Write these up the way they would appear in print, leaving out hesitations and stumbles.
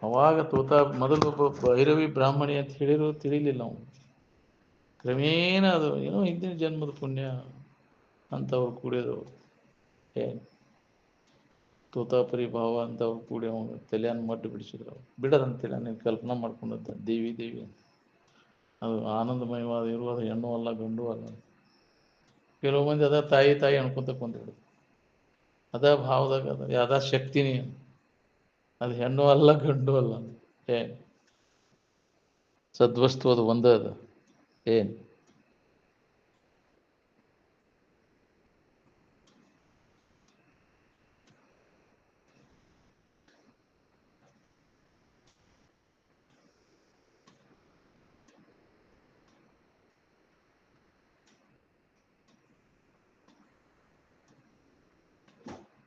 ಅವಾಗ ತೋತ ಮೊದಲು ಒಬ್ಬ ಭೈರವಿ ಬ್ರಾಹ್ಮಣಿ ಅಂತ ಹೇಳಿರೋ ತಿಳಿಲಿಲ್ಲ ಅವನು. ಕ್ರಮೇಣ ಅದು ಏನೋ ಹಿಂದಿನ ಜನ್ಮದ ಪುಣ್ಯ ಅಂತವ್ರು ಕೂಡಿದ್ರು. ಏನು ತೋತಾಪರಿ ಭಾವ ಅಂತವ್ರು ಕೂಡಿ ಅವನು ತಲೆಯನ್ನು ಮಡ್ಡು ಬಿಡಿಸಿದ್ರು. ಬಿಡದಂತಿಲ್ಲ, ನೀನು ಕಲ್ಪನಾ ಮಾಡ್ಕೊಂಡಂತ ದೇವಿ ದೇವಿ ಅಂತ. ಅದು ಆನಂದಮಯವಾದ ಇರುವುದು ಹೆಣ್ಣು ಅಲ್ಲ ಗಂಡು ಅಲ್ಲ. ಕೆಲವು ಮಂದಿ ಅದ ತಾಯಿ ತಾಯಿ ಅನ್ಕೊಂತ ಕೊಂದಿಡು, ಅದ ಭಾವದಾಗ ಅದ ಅದ ಶಕ್ತಿನಿ, ಅದು ಹೆಣ್ಣು ಅಲ್ಲ ಗಂಡು ಅಲ್ಲ. ಏನು ಸದ್ವಸ್ತು ಅದು ಒಂದೇ ಅದ. ಏನು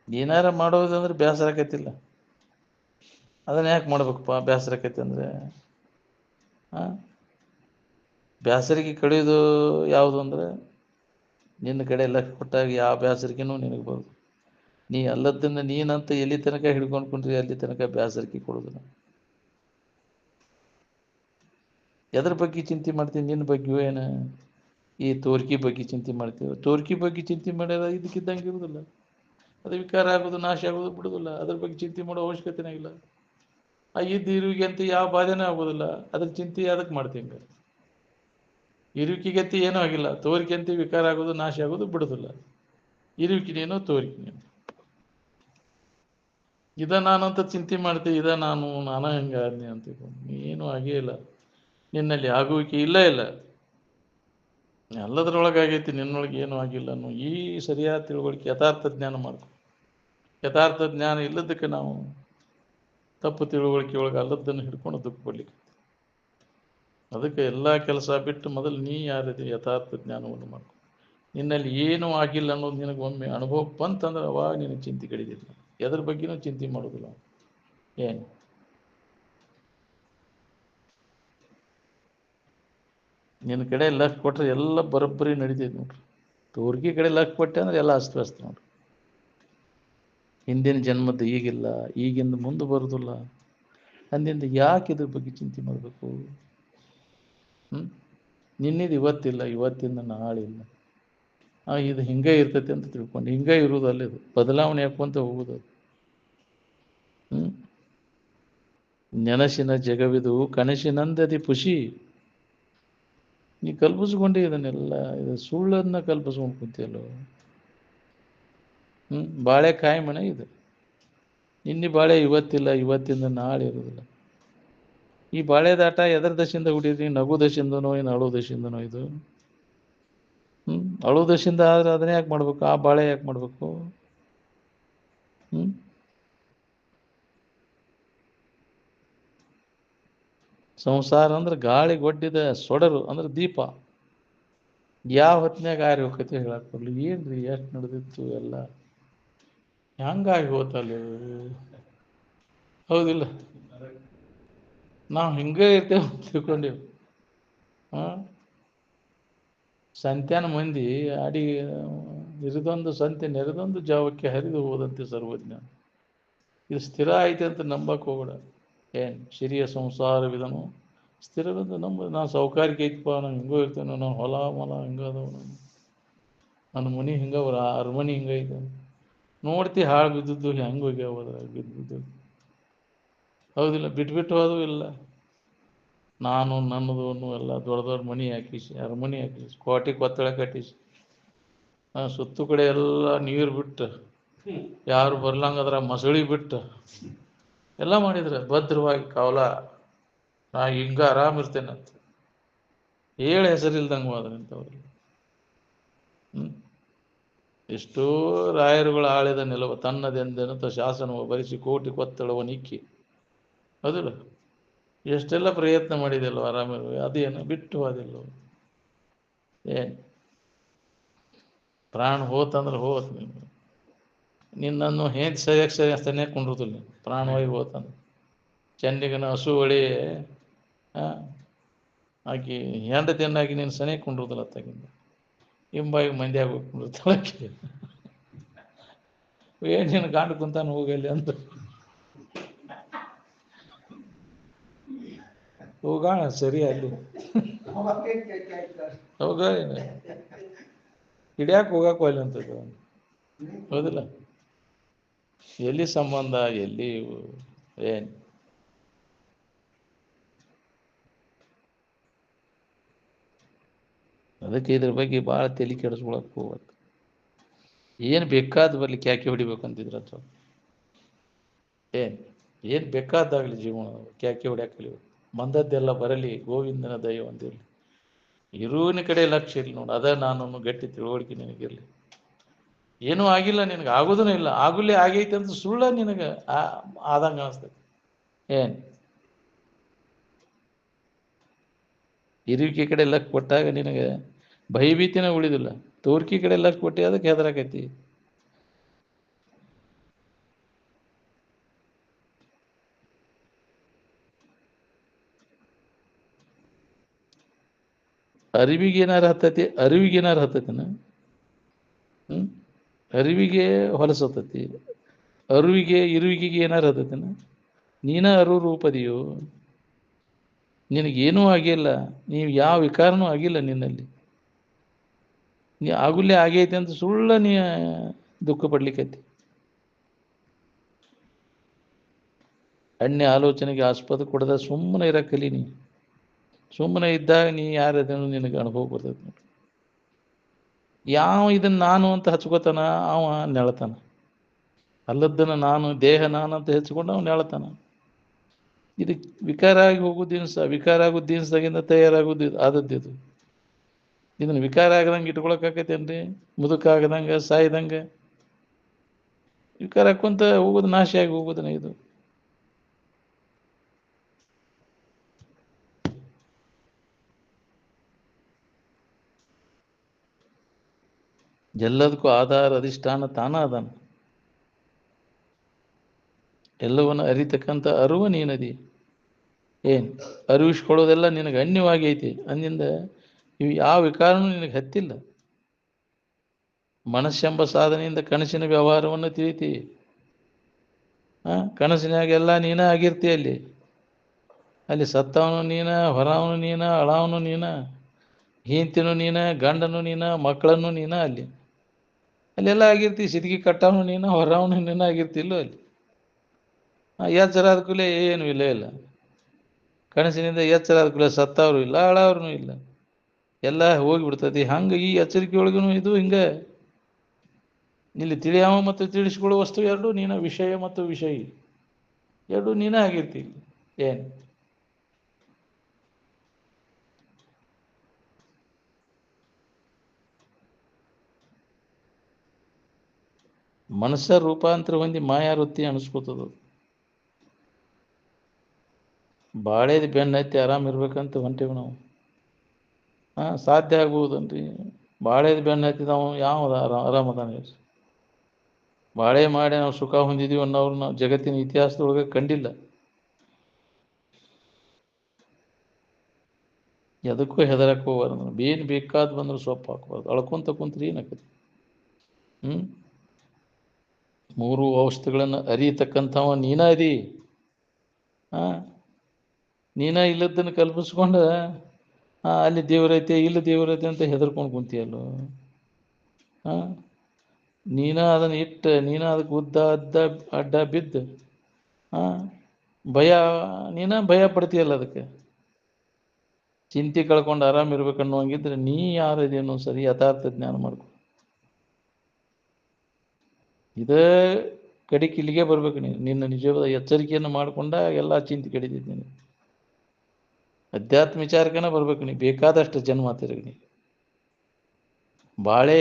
ಏನಾರ ಮಾಡೋದಂದ್ರೆ ಬೇಸರ ಆಕೈತಿಲ್ಲ, ಅದನ್ನ ಯಾಕೆ ಮಾಡ್ಬೇಕಪ್ಪ? ಬೇಸರ ಆಕೈತಿ ಅಂದರೆ ಬೇಸರಿಗೆ ಕಡಿಯೋದು ಯಾವುದು ಅಂದರೆ ನಿನ್ನ ಕಡೆ ಲಕ್ಷ್ಯ ಕೊಟ್ಟಾಗ ಯಾವ ಬೇಸರಿಕೆನೂ ನಿನಗೆ ಬರೋದು. ನೀ ಅಲ್ಲದನ್ನು ನೀನಂತ ಎಲ್ಲಿ ತನಕ ಹಿಡ್ಕೊಂಡ್ಕೊಂಡ್ರಿ ಅಲ್ಲಿ ತನಕ ಬೇಸರಿಕೆ ಕೊಡೋದು. ನಾವು ಎದ್ರ ಬಗ್ಗೆ ಚಿಂತೆ ಮಾಡ್ತೀನಿ? ನಿನ್ನ ಬಗ್ಗೆಯೂ ಏನು ಈ ತೋರ್ಕಿ ಬಗ್ಗೆ ಚಿಂತೆ ಮಾಡ್ತೀವಿ? ತೋರ್ಕಿ ಬಗ್ಗೆ ಚಿಂತೆ ಮಾಡ್ಯಾರ ಇದಕ್ಕಿದ್ದಂಗೆ ಇರೋದಿಲ್ಲ, ಅದು ವಿಕಾರ ಆಗೋದು ನಾಶ ಆಗೋದು ಬಿಡೋದಿಲ್ಲ. ಅದ್ರ ಬಗ್ಗೆ ಚಿಂತೆ ಮಾಡೋ ಅವಶ್ಯಕತೆನೇ ಇಲ್ಲ. ಆ ಇರುವಿಗೆ ಅಂತ ಯಾವ ಬಾಧೆನೇ ಆಗೋದಿಲ್ಲ, ಅದ್ರ ಚಿಂತೆ ಅದಕ್ಕೆ ಮಾಡ್ತೀನಿ. ಇರುವಿಕೆಗಂತ ಏನೂ ಆಗಿಲ್ಲ, ತೋರಿಕೆ ಅಂತ ವಿಕಾರ ಆಗೋದು ನಾಶ ಆಗೋದು ಬಿಡೋದಿಲ್ಲ. ಇರುವಿಕೆನೇನೋ ತೋರಿಕೆನೇನೋ ಇದ ನಾನಂತ ಚಿಂತೆ ಮಾಡ್ತೀವಿ. ಇದ ನಾನ ಹೆಂಗಾದ್ನಿ ಅಂತ ಏನೂ ಆಗೇ ಇಲ್ಲ. ನಿನ್ನಲ್ಲಿ ಆಗುವಿಕೆ ಇಲ್ಲ ಇಲ್ಲ, ಎಲ್ಲದರೊಳಗಾಗೈತಿ, ನಿನ್ನೊಳಗೆ ಏನೂ ಆಗಿಲ್ಲ ಅನ್ನೋ ಈ ಸರಿಯಾದ ತಿಳುವಳಿಕೆ, ಯಥಾರ್ಥ ಜ್ಞಾನ ಮಾಡ್ಕೊ. ಯಥಾರ್ಥ ಜ್ಞಾನ ಇಲ್ಲದಕ್ಕೆ ನಾವು ತಪ್ಪು ತಿಳುವಳಿಕೆ ಒಳಗೆ ಅಲ್ಲದನ್ನು ಹಿಡ್ಕೊಂಡು ದುಃಖ ಪಡ್ಲಿಕ್ಕೆ. ಅದಕ್ಕೆ ಎಲ್ಲ ಕೆಲಸ ಬಿಟ್ಟು ಮೊದಲು ನೀ ಯಾರಿದೆ ಯಥಾರ್ಥ ಜ್ಞಾನವನ್ನು ಮಾಡ್ಕೊ. ನಿನ್ನಲ್ಲಿ ಏನೂ ಆಗಿಲ್ಲ ಅನ್ನೋದು ನಿನಗೆ ಒಮ್ಮೆ ಅನುಭವ ಬಂತಂದ್ರೆ ಅವಾಗ ನಿನಗೆ ಚಿಂತೆ ಕಡಿದಿಲ್ಲ, ಎದ್ರ ಬಗ್ಗೆನೂ ಚಿಂತೆ ಮಾಡೋದಿಲ್ಲ. ಏನು ನಿನ್ನ ಕಡೆ ಲಕ್ಷ್ಯ ಕೊಟ್ಟರೆ ಎಲ್ಲ ಬರೋಬ್ಬರಿ ನಡೀತೈತೆ ನೋಡ್ರಿ. ತೋರ್ಗಿ ಕಡೆ ಲಕ್ಷ್ಯ ಕೊಟ್ಟೆ ಅಂದ್ರೆ ಎಲ್ಲ ಅಸ್ತವ್ಯಸ್ತ ನೋಡ್ರಿ. ಹಿಂದಿನ ಜನ್ಮದ್ದು ಈಗಿಲ್ಲ, ಈಗಿಂದ ಮುಂದೆ ಬರೋದಿಲ್ಲ ಅಂದಿಂದ ಯಾಕೆ ಇದ್ರ ಬಗ್ಗೆ ಚಿಂತೆ ಮಾಡಬೇಕು? ನಿನ್ನಿದು ಇವತ್ತಿಲ್ಲ, ಇವತ್ತಿಂದ ನಾಳೆ ಇಲ್ಲ. ಇದು ಹಿಂಗೆ ಇರ್ತೈತಿ ಅಂತ ತಿಳ್ಕೊಂಡು ಹಿಂಗೆ ಇರುವುದಲ್ಲ, ಇದು ಬದಲಾವಣೆ ಹಾಕುವಂತ ಹೋಗುದು. ನೆನಸಿನ ಜಗವಿದು ಕನಸಿನಂದದಿ ಪುಷಿ. ನೀ ಕಲ್ಪಿಸ್ಕೊಂಡೆ ಇದನ್ನೆಲ್ಲ, ಇದು ಸುಳ್ಳನ್ನ ಕಲ್ಪಿಸ್ಕೊಂಡು ಕುಂತಿಯಲ್ಲೋ. ಬಾಳೆಕಾಯಿ ಮನೆ ಇದು. ನಿನ್ನೆ ಬಾಳೆ ಇವತ್ತಿಲ್ಲ, ಇವತ್ತಿಂದ ನಾಳೆ ಇರೋದಿಲ್ಲ. ಈ ಬಾಳೆ ದಾಟ ಎದರ ದಶೆಯಿಂದ ಹುಟ್ಟಿದ್ರಿ? ನಗು ದಶೆಯಿಂದನೋ ಏನು ಅಳು ದಶೆಯಿಂದನೋ? ಇದು ಅಳು ದಶೆಯಿಂದ ಆದ್ರೆ ಅದನ್ನೇ ಯಾಕೆ ಮಾಡ್ಬೇಕು? ಆ ಬಾಳೆ ಯಾಕೆ ಮಾಡ್ಬೇಕು? ಸಂಸಾರ ಅಂದ್ರೆ ಗಾಳಿಗೊಡ್ಡಿದ ಸೊಡರು ಅಂದ್ರೆ ದೀಪ. ಯಾವ ಹೊತ್ತಿನಾಗ ಆರಿ ಹೋಗತಿ ಹೇಳಕ್ ಬರ್ಲಿ. ಏನ್ರಿ ಎಷ್ಟು ನಡೆದಿತ್ತು ಎಲ್ಲ ಹೆಂಗಾಗಿ ಹೋತಲ್ಲಿ, ಹೌದಿಲ್ಲ? ನಾವು ಹಿಂಗೆ ಇರ್ತೇವೆ ತಿಳ್ಕೊಂಡೇವು. ಸಂತ್ಯಾನ ಮಂದಿ ಅಡಿ ಇರಿದೊಂದು ಸಂತೆ ನೆರೆದೊಂದು ಜಾವಕ್ಕೆ ಹರಿದು ಹೋದಂತೆ ಸರ್ವಜ್ಞ. ಇದು ಸ್ಥಿರ ಐತೆ ಅಂತ ನಂಬಕ್ಕೆ ಹೋಗಬೇಡ. ಏನು ಸಿರಿಯ ಸಂಸಾರವಿದನು ಸ್ಥಿರವೆಂದು ನಂಬ. ನಾನು ಸೌಕಾರಿಕೆ ಐತಪ್ಪ, ನಾನು ಹಿಂಗೋ ಇರ್ತೇನೆ, ನಾನು ಹೊಲ ಮೊಲ ಹಿಂಗದವ, ನನ್ನ ಮನೆ ಹಿಂಗವ್ರ, ಅರಮನೆ ಹಿಂಗೈತೆ ನೋಡ್ತಿ. ಹಾಳು ಬಿದ್ದದ್ದು ಹೆಂಗೆ ಹೋಗ್ಯಾವದ ಬಿದ್ದು, ಹೌದಿಲ್ಲ? ಬಿಟ್ಬಿಟ್ಟು ಅದು ಇಲ್ಲ. ನಾನು ನನ್ನದು ಎಲ್ಲ ದೊಡ್ಡ ದೊಡ್ಡ ಮನೆ ಹಾಕಿಸಿ, ಅರಮನೆ ಹಾಕಿಸಿ, ಕೋಟೆ ಕೊತ್ತಳ ಕಟ್ಟಿಸಿ, ಸುತ್ತು ಕಡೆ ಎಲ್ಲ ನೀರು ಬಿಟ್ಟು, ಯಾರು ಬರ್ಲಂಗದ್ರ ಮಸಳಿ ಬಿಟ್ಟು ಎಲ್ಲ ಮಾಡಿದ್ರೆ ಭದ್ರವಾಗಿ ಕಾವಲ. ನಾ ಹಿಂಗ ಆರಾಮಿರ್ತೇನಂತ ಹೇಳಿ ಹೆಸರಿಲ್ದಂಗೆ ಹೋದ್ರೆ ಇಂಥವ್ರಿಗೆ. ಎಷ್ಟೋ ರಾಯರುಗಳ ಆಳಿದ ನಿಲವ ತನ್ನದೆಂದೆನುತ ಶಾಸನವ ಬರೆಸಿ ಕೋಟಿ ಕೊತ್ತಳವ ನಿಕ್ಕಿ, ಹೌದಿಲ್ಲ? ಎಷ್ಟೆಲ್ಲ ಪ್ರಯತ್ನ ಮಾಡಿದೆಯಲ್ವ ಆರಾಮಿರುವ, ಅದೇನು ಬಿಟ್ಟು ಅದಿಲ್ಲ. ಏನು ಪ್ರಾಣ ಹೋತಂದ್ರೆ ಹೋತ್. ನಿನ್ನನ್ನು ಹೇಗೆ ಸರಿಯಾಗಿ ಸರಿಯಾಗಿ ಕೊಂಡಿರುದಿಲ್ಲ. ಪ್ರಾಣವಾಗಿ ಹೋತಂದ್ರೆ ಚೆನ್ನಿಗನ ಹಸು ಹೊಳಿ ಆಕಿ ಹೆಂಡತಿಯನ್ನಾಗಿ ನೀನು ಸನಿಯಾಗಿ ಕೊಂಡಿರುದಿಲ್ಲ. ತಗಿಂದ ಹಿಂಬಾಗಿ ಮಂದಿಯಾಗಿ ಹೋಗ್ಕೊಂಡಿರ್ತಾಳಕ್ಕೆ. ಏನು ನೀನು ಗಾಂಡು ಕುಂತಾನು ಹೋಗಲಿ ಅಂತ ಹೋಗೋಣ ಸರಿ ಅಲ್ಲಿ ಹೋಗ ಹಿಡಿಯಾಕೆ ಹೋಗಕ್ಕೆ ಒಲ್ಲೆ ಅಂತದ್ದು ಹೌದಿಲ್ಲ. ಎಲ್ಲಿ ಸಂಬಂಧ ಎಲ್ಲಿ ಏನು ಅದಕ್ಕೆ ಇದ್ರ ಬಗ್ಗೆ ಭಾಳ ತಲೆ ಕೆಡಿಸ್ಕೊಳಕ್ಕೆ ಹೋಗ್ಬೇಕು. ಏನು ಬೇಕಾದ ಬರಲಿ ಕ್ಯಾಕಿ ಹೊಡಿಬೇಕಂತಿದ್ರ ಅಥವಾ ಏನು ಬೇಕಾದಾಗಲಿ ಜೀವನ ಕ್ಯಾಕಿ ಹೊಡ್ಯಾಕೆ ಕಲಿಬೇಕು. ಮಂದದ್ದೆಲ್ಲ ಬರಲಿ ಗೋವಿಂದನ ದಯ ಒಂದಿರಲಿ. ಇರುವಿನ ಕಡೆ ಲಕ್ಷ್ಯ ಇರಲಿ ನೋಡು. ಅದ ನಾನು ಗಟ್ಟಿ ತಿಳುವಳಿಕೆ ನಿನಗಿರಲಿ. ಏನೂ ಆಗಿಲ್ಲ ನಿನಗೆ, ಆಗೋದೂ ಇಲ್ಲ. ಆಗುಲೇ ಆಗೈತೆ ಅಂತ ಸುಳ್ಳ ನಿನಗೆ ಆದಂಗೆ ಅನಿಸ್ತೈತಿ. ಏನು ಇರುವಿಕೆ ಕಡೆ ಲಕ್ ಕೊಟ್ಟಾಗ ನಿನಗೆ ಭಯಭೀತಿನ ಉಳಿದಿಲ್ಲ. ತೋರ್ಕಿ ಕಡೆ ಲಕ್ ಕೊಟ್ಟು ಅದಕ್ಕೆ ಹೆದರಾಕೈತಿ. ಅರಿವಿಗೆ ಏನಾರು ಹತ್ತೈತಿ, ಅರಿವಿಗೆ ಏನಾರು ಹತ್ತೈತಿನ ಅರಿವಿಗೆ ಹೊಲಸತ್ತೈತಿ, ಅರುವಿಗೆ ಇರುವಿಕೆಗೆ ಏನಾರು ಹತ್ತೈತಿನ. ನೀನ ಅರು ರೂಪದಿಯೋ, ನಿನಗೇನೂ ಆಗಿಲ್ಲ. ನೀವು ಯಾವ ವಿಕಾರನೂ ಆಗಿಲ್ಲ ನಿನ್ನಲ್ಲಿ. ನೀ ಆಗುಲ್ಲೇ ಆಗೈತೆ ಅಂತ ಸುಳ್ಳ ನೀ ದುಃಖ ಪಡ್ಲಿಕ್ಕೈತಿ. ಅನ್ಯ ಆಲೋಚನೆಗೆ ಆಸ್ಪದ ಕೊಡದ ಸುಮ್ಮನೆ ಇರ ಕಲಿ. ನೀ ಸುಮ್ಮನೆ ಇದ್ದಾಗ ನೀ ಯಾರದೇನು ನಿನಗೆ ಅನುಭವ ಬರ್ತೈತಿ ನೋಡಿ. ಯಾವ ಇದನ್ನು ನಾನು ಅಂತ ಹಚ್ಕೋತಾನ ಅವ ನೆಳತಾನ. ಅಲ್ಲದ್ದನ್ನು ನಾನು ದೇಹ ನಾನು ಅಂತ ಹೆಚ್ಕೊಂಡು ಅವ್ನು ನೆಳತಾನ. ಇದು ವಿಕಾರ ಆಗಿ ಹೋಗೋದು ದಿನಸ, ವಿಕಾರ ಆಗೋದು ದಿನಸಾಗಿಂದ ತಯಾರಾಗೋದು ಆದದ್ದು. ಇದನ್ನು ವಿಕಾರ ಆಗದಂಗೆ ಇಟ್ಕೊಳಕಾಕೈತೇನ್ರಿ? ಮುದುಕಾಗದಂಗೆ ಸಾಯ್ದಂಗೆ ವಿಕಾರ ಹಾಕೊಂತ ಹೋಗೋದು, ನಾಶ ಆಗಿ ಹೋಗೋದನ್ನ ಇದು. ಎಲ್ಲದಕ್ಕೂ ಆಧಾರ ಅಧಿಷ್ಠಾನ ತಾನ ಅದಾನ. ಎಲ್ಲವನ್ನು ಅರಿತಕ್ಕಂಥ ಅರಿವು ನೀನದಿ. ಏನು ಅರಿವಿಸ್ಕೊಳ್ಳೋದೆಲ್ಲ ನಿನಗೆ ಅನ್ಯವಾಗಿ ಐತಿ. ಅಂದಿಂದ ಇವು ಯಾವ ವಿಕಾರನೂ ನಿನಗೆ ಹತ್ತಿಲ್ಲ. ಮನಸ್ಸೆಂಬ ಸಾಧನೆಯಿಂದ ಕನಸಿನ ವ್ಯವಹಾರವನ್ನು ತಿಳಿತಿ. ಕನಸಿನಾಗೆಲ್ಲ ನೀನ ಆಗಿರ್ತಿ. ಅಲ್ಲಿ ಸತ್ತವನು ನೀನ, ಹೊರವನು ನೀನ, ಅಳವನು ನೀನ, ಹೀಂತಿನೂ ನೀನ, ಗಂಡನು ನೀನ, ಮಕ್ಕಳನ್ನು ನೀನ. ಅಲ್ಲೆಲ್ಲ ಆಗಿರ್ತಿ. ಸಿದ್ಗಿ ಕಟ್ಟವನು ನೀನ, ಹೊರವನು ನೀನ ಆಗಿರ್ತಿಲ್ಲೋ ಅಲ್ಲಿ. ಎಚ್ಚರ ಆದ ಕೂಡಲೇ ಏನು ಇಲ್ಲ. ಕನಸಿನಿಂದ ಎಚ್ಚರ ಆದ ಕೂಡಲೇ ಸತ್ತವರು ಇಲ್ಲ, ಅಳವ್ರೂ ಇಲ್ಲ, ಎಲ್ಲ ಹೋಗಿಬಿಡ್ತೈತಿ. ಹಂಗೆ ಈ ಎಚ್ಚರಿಕೆ ಒಳಗೂ ಇದು ಹಿಂಗೆ. ಇಲ್ಲಿ ತಿಳಿಯವ ಮತ್ತು ತಿಳಿಸ್ಕೊಳ್ಳೋ ವಸ್ತು ಎರಡು ನೀನ, ವಿಷಯ ಮತ್ತು ವಿಷಯಿ ಎರಡು ನೀನೇ ಆಗಿರ್ತಿ. ಏನು ಮನಸ್ಸ ರೂಪಾಂತರ ಹೊಂದಿ ಮಾಯಾವೃತ್ತಿ ಅನಿಸ್ಕೋತದ. ಬಾಳೇದು ಬೆನ್ನು ಹತ್ತಿ ಆರಾಮಿರ್ಬೇಕಂತ ಹೊಂಟೇವಿ ನಾವು. ಸಾಧ್ಯ ಆಗ್ಬೋದನ್ರಿ. ಬಾಳೇದು ಬೆನ್ನು ಹತ್ತಿದವ ಯಾವ್ದು ಆರಾಮದಾನ? ಬಾಳೆ ಮಾಡಿ ನಾವು ಸುಖ ಹೊಂದಿದೀವಿ ಅನ್ನೋರು ನಾವು ಜಗತ್ತಿನ ಇತಿಹಾಸದೊಳಗೆ ಕಂಡಿಲ್ಲ. ಎದಕ್ಕೂ ಹೆದರಕ್ಕೆ ಹೋಗ್ಬಾರ್ದು. ಏನು ಬೇಕಾದ ಬಂದ್ರೆ ಸೊಪ್ಪು ಹಾಕ್ಬಾರ್ದು. ಅಳ್ಕೊಂತ ಕುಂತ್ರಿ ಏನಾಕತಿ? ಮೂರು ಔಷಧಿಗಳನ್ನು ಅರಿಯತಕ್ಕಂಥವ ನೀನ ಅದಿ. ನೀನ ಇಲ್ಲದನ್ನು ಕಲ್ಪಿಸ್ಕೊಂಡ ಅಲ್ಲಿ ದೇವರೈತೆ ಇಲ್ಲಿ ದೇವರೈತೆ ಅಂತ ಹೆದರ್ಕೊಂಡು ಕುಂತಿಯಲ್ಲೋ. ನೀನ ಅದನ್ನು ಇಟ್ಟು, ನೀನ ಅದಕ್ಕೆ ಅಡ್ಡ ಬಿದ್ದು ನೀನ ಭಯ ಪಡ್ತೀಯಲ್ಲ. ಅದಕ್ಕೆ ಚಿಂತೆ ಕಳ್ಕೊಂಡು ಆರಾಮಿರ್ಬೇಕನ್ನೋ ಹಂಗಿದ್ರೆ ನೀ ಯಾರದೇನೋ ಸರಿ ಯಥಾರ್ಥ ಜ್ಞಾನ ಮಾಡ್ಕೊ. ಇದೇ ಕಡಿಕೆ ಇಲ್ಲಿಗೆ ಬರ್ಬೇಕು. ನಿನ್ನ ನಿಜವಾದ ಎಚ್ಚರಿಕೆಯನ್ನು ಮಾಡಿಕೊಂಡ ಎಲ್ಲ ಚಿಂತೆ ಕಡಿತೈತಿ. ನೀನು ಅಧ್ಯಾತ್ಮ ವಿಚಾರಕ್ಕನ ಬರ್ಬೇಕು. ನೀ ಬೇಕಾದಷ್ಟು ಜನ್ಮ ತಿರುಗಿ. ಬಾಳೆ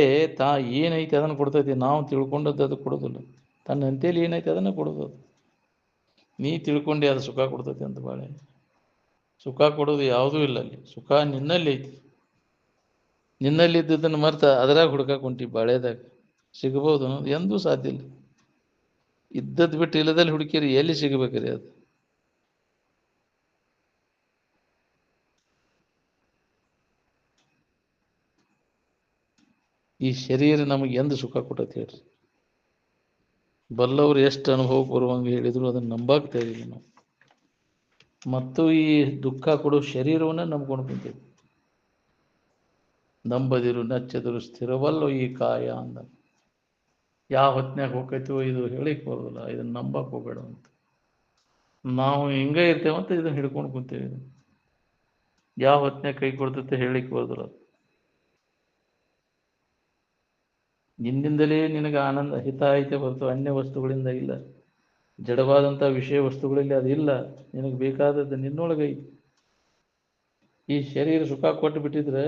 ಏನೈತಿ ಅದನ್ನು ಕೊಡ್ತೈತಿ. ನಾವು ತಿಳ್ಕೊಂಡದ್ದು ಅದು ಕೊಡೋದಿಲ್ಲ. ತನ್ನ ಹಂತೇಲಿ ಏನೈತಿ ಅದನ್ನು ಕೊಡೋದು. ನೀ ತಿಳ್ಕೊಂಡೆ ಅದು ಸುಖ ಕೊಡ್ತೈತಿ ಅಂತ. ಬಾಳೆ ಸುಖ ಕೊಡೋದು ಯಾವುದೂ ಇಲ್ಲ ಅಲ್ಲಿ. ಸುಖ ನಿನ್ನಲ್ಲಿ ಐತಿ. ನಿನ್ನಲ್ಲಿದ್ದದನ್ನು ಮರ್ತ ಅದ್ರಾಗ ಹುಡ್ಕಾಕೊಂಟಿ. ಬಾಳೆದಾಗ ಸಿಗ್ಬೋದು ಅನ್ನೋದು ಎಂದೂ ಸಾಧ್ಯ ಇಲ್ಲ. ಇದ್ದದ್ದು ಬಿಟ್ಟು ಇಲ್ಲದಲ್ಲಿ ಹುಡುಕಿರಿ ಎಲ್ಲಿ ಸಿಗಬೇಕ್ರಿ ಅದು? ಈ ಶರೀರ ನಮಗೆ ಎಂದು ಸುಖ ಕೊಟ್ಟೈತಿ ಹೇಳ್ರಿ? ಬಲ್ಲವರು ಎಷ್ಟು ಅನುಭವಕ್ಕೆ ಬರುವಂಗೆ ಹೇಳಿದ್ರು ಅದನ್ನು ನಂಬಾಕ್ತಾ ಇದೀವಿ ನಾವು. ಮತ್ತು ಈ ದುಃಖ ಕೊಡೋ ಶರೀರವನ್ನ ನಂಬ್ಕೊಂಡು ಕುಂತೀವಿ. ನಂಬದಿರು ನಚ್ಚದಿರು ಸ್ಥಿರವಲ್ಲೋ ಈ ಕಾಯ ಅಂದ. ಯಾವ ಹೊತ್ನ್ಯಾಗ ಹೋಗ್ತೈತಿವೋ ಇದು ಹೇಳಿಕ್ ಬರೋದಿಲ್ಲ, ಇದನ್ನ ನಂಬಕ್ ಹೋಗ್ಬೇಡ ಅಂತ. ನಾವು ಹಿಂಗ ಇರ್ತೇವಂತ ಇದನ್ನ ಹಿಡ್ಕೊಂಡು ಕುಂತೇವೆ. ಯಾವ ಹೊತ್ನ್ಯಾಗ ಕೈ ಕೊಡ್ತೈತೆ ಹೇಳಿಕ್ ಬರೋದಿಲ್ಲ. ನಿನ್ನಿಂದಲೇ ನಿನಗೆ ಆನಂದ ಹಿತ ಐತೆ ಹೊರತು ಅನ್ಯ ವಸ್ತುಗಳಿಂದ ಇಲ್ಲ. ಜಡವಾದಂಥ ವಿಷಯ ವಸ್ತುಗಳಲ್ಲಿ ಅದಿಲ್ಲ. ನಿನಗೆ ಬೇಕಾದದ್ದು ನಿನ್ನೊಳಗೈತಿ. ಈ ಶರೀರ ಸುಖ ಕೊಟ್ಟು ಬಿಟ್ಟಿದ್ರೆ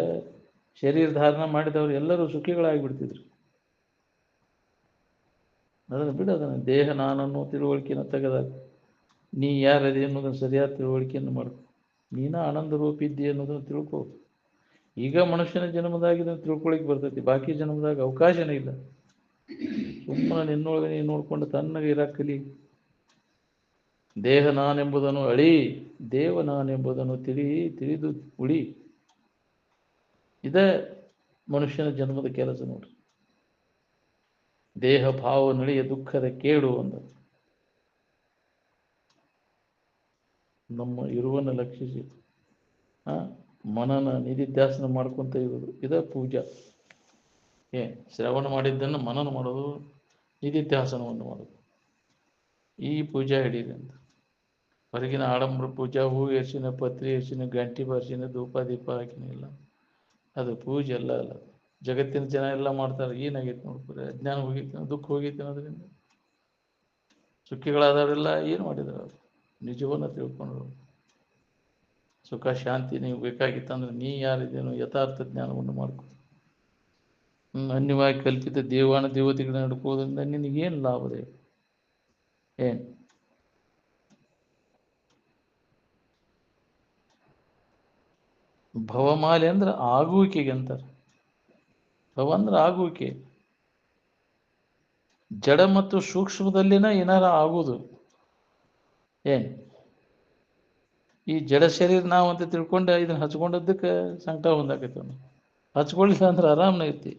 ಶರೀರ ಧಾರಣ ಮಾಡಿದವರು ಎಲ್ಲರೂ ಸುಖಿಗಳಾಗಿಬಿಡ್ತಿದ್ರು. ಅದನ್ನು ಬಿಡು, ಅದನ್ನು ದೇಹ ನಾನನ್ನೋ ತಿಳುವಳಿಕೆಯನ್ನು ತೆಗೆದಾಗ ನೀ ಯಾರದೆ ಅನ್ನೋದನ್ನು ಸರಿಯಾದ ತಿಳುವಳಿಕೆಯನ್ನು ಮಾಡ್ಕೊ. ನೀನ ಆನಂದ ರೂಪಿ ಇದ್ದಿ ಅನ್ನೋದನ್ನು ತಿಳ್ಕೊ. ಈಗ ಮನುಷ್ಯನ ಜನ್ಮದಾಗ ಇದನ್ನು ತಿಳ್ಕೊಳಿಕ್ಕೆ ಬರ್ತೈತಿ, ಬಾಕಿ ಜನ್ಮದಾಗ ಅವಕಾಶನೇ ಇಲ್ಲ. ಸುಮ್ಮನೆ ನಿನ್ನೊಳಗೆ ನೀನು ನೋಡ್ಕೊಂಡು ತನ್ನಗೆ ಇರಾಕ್ ಕಲಿ. ದೇಹ ನಾನೆಂಬುದನ್ನು ಅಳಿ, ದೇವ ನಾನೆಂಬುದನ್ನು ತಿಳಿದು ಉಳಿ. ಇದೇ ಮನುಷ್ಯನ ಜನ್ಮದ ಕೆಲಸ ನೋಡ್ರಿ. ದೇಹ ಭಾವ ನಳಿಯ ದುಃಖದ ಕೇಡು ಅಂದ. ನಮ್ಮ ಇರುವನ್ನು ಲಕ್ಷಿಸಿ ಮನನ ನಿಧಿಧ್ಯಾಸನ ಮಾಡ್ಕೊಂತ ಇರೋದು ಇದೇ ಪೂಜಾ. ಶ್ರವಣ ಮಾಡಿದ್ದನ್ನು ಮನನ ಮಾಡೋದು, ನಿಧಿಧ್ಯಾಸನವನ್ನು ಮಾಡೋದು, ಈ ಪೂಜಾ ಹಿಡೀರಿ ಅಂತ. ಹೊರಗಿನ ಆಡಂಬರ ಪೂಜಾ, ಹೂ ಎರ್ಸಿನ, ಪತ್ರಿ ಎರ್ಸಿನ, ಗಂಟಿ ಬಾರಿಸಿನ, ಧೂಪ ದೀಪ ಹಾಕಿನಿಲ್ಲ, ಅದು ಪೂಜೆ ಅಲ್ಲ. ಜಗತ್ತಿನ ಜನ ಎಲ್ಲ ಮಾಡ್ತಾರೆ. ಏನಾಗೈತೆ ನೋಡ್ಕೊರಿ, ಅಜ್ಞಾನ ಹೋಗೈತೆ, ದುಃಖ ಹೋಗೈತೆ ಅನ್ನೋದ್ರಿಂದ. ಸುಖಿಗಳಾದವರೆಲ್ಲ ಏನು ಮಾಡಿದ್ರು? ಅವರು ನಿಜವನ್ನು ತಿಳ್ಕೊಂಡ್ರು. ಸುಖ ಶಾಂತಿ ನೀವು ಬೇಕಾಗಿತ್ತಂದ್ರೆ ನೀ ಯಾರಿದೇನೋ ಯಥಾರ್ಥ ಜ್ಞಾನವನ್ನು ಮಾಡ್ಕೊ. ಅನ್ಯವಾಗಿ ಕಲ್ಪಿತ ದೇವಾನ ದೇವತೆಗಳನ್ನ ನಡ್ಕೋದ್ರಿಂದ ನಿನಗೇನು ಲಾಭದೆ? ಏನು ಭವಮಾಲೆ ಅಂದ್ರೆ ಆಗುವಿಕೆಗೆ ಅಂತಾರೆ. ಭವ ಅಂದ್ರೆ ಆಗುವಿಕೆ. ಜಡ ಮತ್ತು ಸೂಕ್ಷ್ಮದಲ್ಲಿನ ಏನಾರ ಆಗುವುದು. ಏನು ಈ ಜಡ ಶರೀರ ನಾವು ಅಂತ ತಿಳ್ಕೊಂಡು ಇದನ್ನ ಹಚ್ಕೊಂಡದ್ದಕ್ಕೆ ಸಂಕಟ ಹೊಂದಾಕೈತೆ. ಹಚ್ಕೊಳ್ಳಿಲ್ಲ ಅಂದ್ರೆ ಆರಾಮ್ನ ಐತಿ.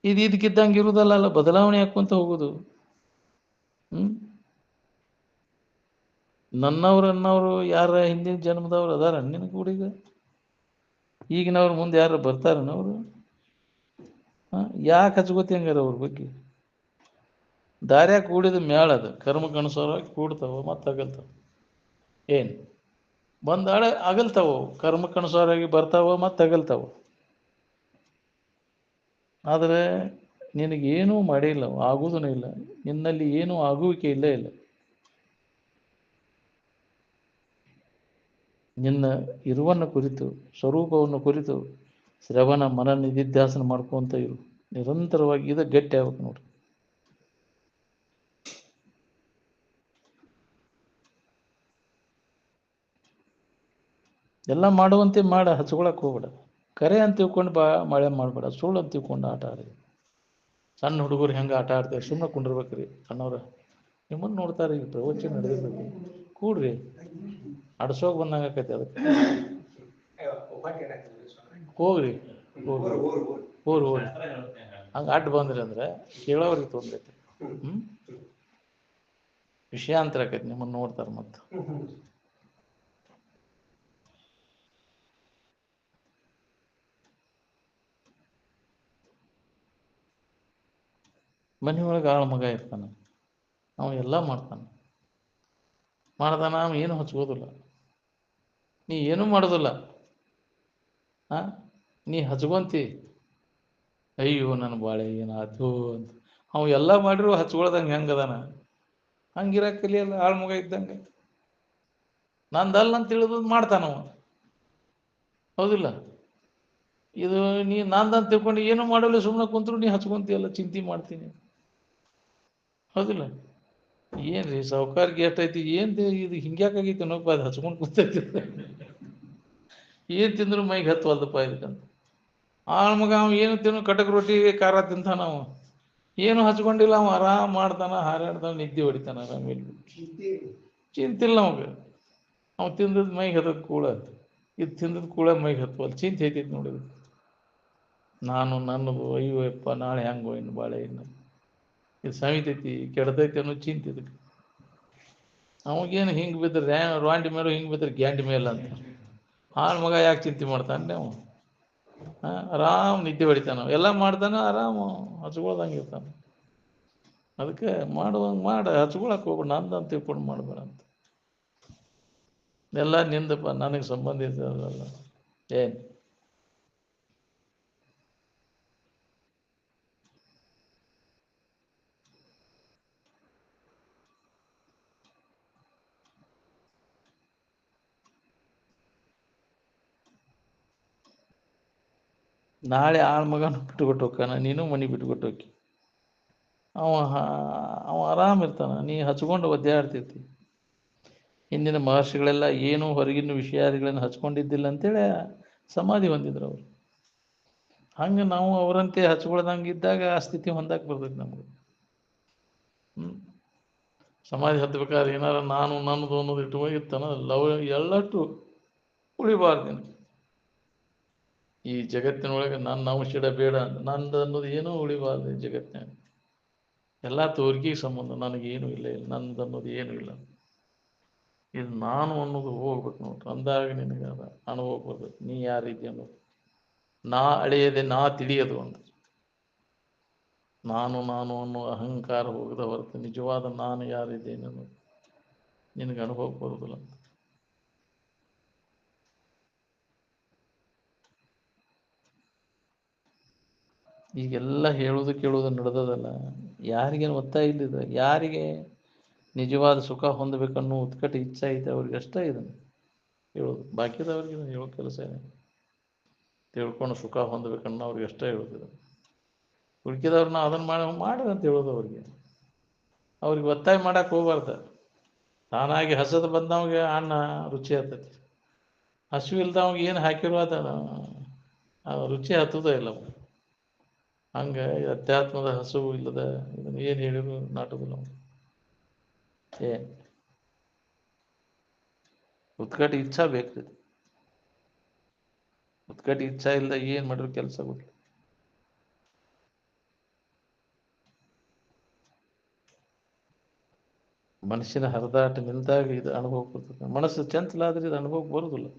ಇದು ಇದಕ್ಕಿದ್ದಂಗೆ ಇರುವುದಲ್ಲ, ಬದಲಾವಣೆ ಹಾಕೊಂತ ಹೋಗೋದು. ನನ್ನವ್ರು ಯಾರ ಹಿಂದಿನ ಜನ್ಮದವ್ರು ಅದಾರ ನಿನಗೆ ಹುಡುಗ? ಈಗಿನವ್ರ ಮುಂದೆ ಯಾರು ಬರ್ತಾರನವರು? ಯಾಕೆ ಹಚ್ಕೋತಿ ಹಂಗಾರ ಅವ್ರ ಬಗ್ಗೆ? ದಾರ್ಯಾಗ ಕೂಡಿದ ಮ್ಯಾಳ ಅದು ಕರ್ಮಕ್ಕನುಸಾರವಾಗಿ ಕೂಡ್ತಾವ ಮತ್ತು ಅಗಲ್ತಾವ. ಏನು ಬಂದಾಳೆ ಅಗಲ್ತಾವ, ಕರ್ಮಕ್ಕನುಸಾರವಾಗಿ ಬರ್ತಾವ ಮತ್ತು ಅಗಲ್ತಾವ. ಆದರೆ ನಿನಗೇನೂ ಮಾಡಿಲ್ಲ, ಆಗುವುದೂ ಇಲ್ಲ. ನಿನ್ನಲ್ಲಿ ಏನೂ ಆಗುವಿಕೆ ಇಲ್ಲೇ ಇಲ್ಲ. ನಿನ್ನ ಇರುವನ್ನು ಕುರಿತು, ಸ್ವರೂಪವನ್ನು ಕುರಿತು ಶ್ರವಣ ಮನ ನಿಧಿಧ್ಯಾಸನ ಮಾಡ್ಕೊಂತ ಇರು ನಿರಂತರವಾಗಿ. ಇದು ಗಟ್ಟಿ ಆಗ್ಬೇಕು ನೋಡ್ರಿ. ಎಲ್ಲ ಮಾಡುವಂತೆ ಮಾಡ, ಹಚ್ಕೊಳಕ್ಕೆ ಹೋಗ್ಬೇಡ. ಕರೆ ಅಂತ ತಿಳ್ಕೊಂಡು ಮಳೆ ಮಾಡಬೇಡ, ಸುಳ್ಳು ಅಂತ ತಿಳ್ಕೊಂಡು ಆಟ ಆಡಿ. ಸಣ್ಣ ಹುಡುಗರು ಹೆಂಗೆ ಆಟ ಆಡ್ತಾರೆ, ಸುಮ್ಮನೆ ಕುಂಡಿರ್ಬೇಕ್ರಿ. ಸಣ್ಣವ್ರ ನಿಮ್ಮನ್ನು ನೋಡ್ತಾರೆ, ಈಗ ಪ್ರವಚನ ನಡೆದಿರ್ತೈತಿ, ಕೂಡ್ರಿ. ಅಡ್ಸೋಗಿ ಬಂದಂಗೆ ಆಕೈತಿ. ಅದಕ್ಕೆ ಹೋಗ್ರಿ, ಹೋಗ್ರಿ ಹಂಗೆ ಅಡ್ಡ ಬಂದ್ರಿ ಅಂದ್ರೆ ಕೇಳೋರಿಗೆ ತೊಂದೈತಿ. ವಿಷಯಾಂತರ ಆಕೈತಿ, ನಿಮ್ಮನ್ನು ನೋಡ್ತಾರೆ. ಮತ್ತು ಮನೆಯೊಳಗೆ ಆಳ ಮಗ ಇರ್ತಾನೆ, ಅವ ಎಲ್ಲ ಮಾಡ್ತಾನೆ. ಅವ ಏನು ಹಚ್ಕೋದಿಲ್ಲ, ನೀ ಏನೂ ಮಾಡೋದಿಲ್ಲ. ನೀ ಹಚ್ಕೊಂತಿ, ಅಯ್ಯೋ ನನ್ನ ಬಾಳೆ ಏನಾಯ್ತು ಅಂತ. ಅವ ಎಲ್ಲ ಮಾಡಿರು ಹಚ್ಕೊಳ್ದಂಗೆ ಹೆಂಗದಾನ ಹಂಗಿರಕ್ಕೆ ಕಲಿಯಲ್ಲ. ಆಳ್ಮಗ ಇದ್ದಂಗೆ ನಂದಲ್ಲ ಅಂತ ತಿಳಿದು ಮಾಡ್ತಾನವ. ಹೌದಿಲ್ಲ? ಇದು ನೀ ನಂದಂತ ತಿಳ್ಕೊಂಡು ಏನು ಮಾಡಲ್ಲ, ಸುಮ್ಮನೆ ಕುಂತ್ರು ನೀ ಹಚ್ಕೊಂತೀಯಲ್ಲ, ಚಿಂತೆ ಮಾಡ್ತೀನಿ. ಹೌದಿಲ್ಲ? ಏನ್ರಿ ಸಾವುಕಾರ್ಗೆ ಎಷ್ಟೈತಿ, ಏನು ಇದು ಹಿಂಗ್ಯಾಕಾಗೈತಿ ಅನ್ನೋಪ್ಪ, ಅದು ಹಚ್ಕೊಂಡು ಕೂತೈತಿ. ಏನು ತಿಂದ್ರು ಮೈಗೆ ಹತ್ತುವಲ್ದಪ್ಪ ಇದಕ್ಕಂತ. ಆಳ್ಮಗ ಅವ ಏನು ತಿನ್ನು, ಕಟಕ್ ರೊಟ್ಟಿ ಖಾರ ತಿಂತಾನ. ಅವ ಏನು ಹಚ್ಕೊಂಡಿಲ್ಲ, ಅವ ಆರಾಮ್ ಮಾಡ್ತಾನ, ಹಾರಾಡ್ತಾನ, ನಿದ್ದೆ ಹೊಡಿತಾನ ಆರಾಮ. ಚಿಂತಿಲ್ಲ ಅವಾಗ. ಅವ್ ತಿಂದದ್ ಮೈಗೆ ಹತ್ತದ ಕೂಳ, ಇದು ತಿಂದದ್ ಕೂಳ ಮೈಗೆ ಹತ್ತುವಲ್ಲ, ಚಿಂತೆ ಐತೈತಿ ನೋಡಿದ್ರು. ನಾನು ನನ್ನದು ಅಯ್ಯೋ ಯಪ್ಪ ನಾಳೆ ಹೆಂಗೋ ಇನ್ನು ಬಾಳೆ, ಇನ್ನು ಇದು ಸವಿತೈತಿ ಕೆಡ್ತೈತಿ ಅನ್ನೋ ಚಿಂತೆ ಇದಕ್ಕೆ. ಅವಾಗೇನು ಹಿಂಗೆ ಬಿದ್ದರೆ ರಾಂಡಿ ಮೇಲೆ ಹಿಂಗೆ ಬಿದ್ದರೆ ಗ್ಯಾಂಡಿ ಮೇಲೆ ಅಂತ ಹಾಳು ಮಗ ಯಾಕೆ ಚಿಂತೆ ಮಾಡ್ತಾನೆ ನೀವು? ಆರಾಮ್ ನಿದ್ದೆ ಹೊಡಿತಾನೆ, ಎಲ್ಲ ಮಾಡ್ತಾನೆ, ಆರಾಮ ಹಚ್ಕೊಳ್ದಂಗೆ ಇರ್ತಾನೆ. ಅದಕ್ಕೆ ಮಾಡುವಂಗೆ ಮಾಡಿ ಹಚ್ಕೊಳಕ್ಕೆ ಹೋಗ್ಬೇಡ, ನಂದಂತ ತಿಳ್ಕೊಂಡು ಮಾಡಬೇಡ ಅಂತ. ಎಲ್ಲ ನಿಂದಪ್ಪ, ನನಗೆ ಸಂಬಂಧಿಸಿದಲ್ಲ ಏನು. ನಾಳೆ ಆಳ ಮಗನ ಬಿಟ್ಕೊಟ್ಟು ಹೋಗ್ತಾನ, ನೀನು ಮನೆ ಬಿಟ್ಕೊಟ್ಟು ಹೋಗಿ. ಅವ ಅವ ಆರಾಮ ಇರ್ತಾನ, ನೀ ಹಚ್ಕೊಂಡು ಒದ್ದಾಡ್ತಿರ್ತಿ. ಹಿಂದಿನ ಮಹರ್ಷಿಗಳೆಲ್ಲ ಏನೂ ಹೊರಗಿನ ವಿಷಯಾದಿಗಳನ್ನು ಹಚ್ಕೊಂಡಿದ್ದಿಲ್ಲ ಅಂತೇಳಿ ಸಮಾಧಿ ಹೊಂದಿದ್ರು ಅವರು. ಹಂಗೆ ನಾವು ಅವರಂತೆ ಹಚ್ಕೊಳ್ದಂಗೆ ಇದ್ದಾಗ ಆ ಸ್ಥಿತಿ ಹೊಂದಕ್ಕೆ ಬರ್ತೈತಿ ನಮಗೆ. ಸಮಾಧಿ ಹತ್ಬೇಕಾದ್ರೆ ಏನಾರ ನಾನು ನನ್ನದು ಅನ್ನೋದು ಇಟ್ಟು ಹೋಗಿರ್ತಾನ, ಎಳ್ಳಟ್ಟು ಉಳಿಬಾರ್ದು. ಈ ಜಗತ್ತಿನೊಳಗೆ ನನ್ನ ಅಂಶ ಬೇಡ, ನಂದು ಅನ್ನೋದು ಏನೂ ಉಳಿಬಾರ್ದು ಈ ಜಗತ್ತಿನಾಗ. ಎಲ್ಲ ತೋರ್ಗಿಗೆ ಸಂಬಂಧ, ನನಗೇನು ಇಲ್ಲ, ನಂದು ಅನ್ನೋದು ಏನೂ ಇಲ್ಲ. ಇದು ನಾನು ಅನ್ನೋದು ಹೋಗ್ಬೇಕು ನೋಡ್ರಿ, ಅಂದಾಗ ನಿನಗೆ ಅದ ಅನುಭವ ಬರ್ತೈತಿ ನೀ ಯಾವ ರೀತಿ ಅನ್ನೋದು. ನಾ ಅಳೆಯದೆ ನಾ ತಿಳಿಯದು ಅಂತ. ನಾನು ನಾನು ಅನ್ನೋ ಅಹಂಕಾರ ಹೋಗದ ಹೊರತು ನಿಜವಾದ ನಾನು ಯಾರಿದ್ದೇನೆ ಅನ್ನೋದು ನಿನಗೆ ಅನುಭವ ಬರುವುದಿಲ್ಲ ಅಂತ. ಈಗೆಲ್ಲ ಹೇಳೋದು ಕೇಳೋದು ನಡೆದದಲ್ಲ, ಯಾರಿಗೇನು ಒತ್ತಾಯ ಇಲ್ಲಿದೆ? ಯಾರಿಗೆ ನಿಜವಾದ ಸುಖ ಹೊಂದಬೇಕನ್ನೋ ಉತ್ಕಟ ಇಚ್ಛೆ ಐತೆ ಅವ್ರಿಗೆ ಅಷ್ಟೇ ಇದನ್ನು ಹೇಳೋದು. ಬಾಕಿದವ್ರಿಗೆ ಇದನ್ನು ಹೇಳೋ ಕೆಲಸ ಏನು? ತಿಳ್ಕೊಂಡು ಸುಖ ಹೊಂದಬೇಕನ್ನೋ ಅವ್ರಿಗೆ ಅಷ್ಟೇ ಹೇಳೋದಿದೆ. ಉಳ್ಕಿದವ್ರನ್ನ ಅದನ್ನು ಮಾಡಿ ಅಂತ ಹೇಳೋದು ಅವ್ರಿಗೆ. ಅವ್ರಿಗೆ ಒತ್ತಾಯ ಮಾಡಕ್ಕೆ ಹೋಗ್ಬಾರ್ದು. ತಾನಾಗಿ ಹಸದು ಬಂದವಾಗ ಅನ್ನ ರುಚಿ ಹತ್ತೈತಿ, ಹಸಿವು ಇಲ್ದವಾಗ ಏನು ಹಾಕಿರೋ ಅದ ರುಚಿ ಹತ್ತೋದೇ ಇಲ್ಲ. ಹಂಗೆ ಅಧ್ಯಾತ್ಮದ ಹಸುವು ಇಲ್ಲದ ಇದನ್ನು ಏನು ಹೇಳಿದ್ರು ನಾಟೋದಿಲ್ಲ. ಏನು ಉತ್ಕಟ ಇಚ್ಛಾ ಬೇಕು. ಉತ್ಕಟ ಇಚ್ಛಾ ಇಲ್ಲದ ಏನು ಮಾಡಿದ್ರು ಕೆಲಸ ಗೊತ್ತಿಲ್ಲ. ಮನಸ್ಸಿನ ಹರಿದಾಟ ನಿಂತಾಗ ಇದು ಅನುಭವ ಬರ್ತದೆ. ಮನಸ್ಸು ಚಂಚಲ ಆದ್ರೆ ಇದು ಅನುಭವಕ್ಕೆ ಬರೋದಿಲ್ಲ.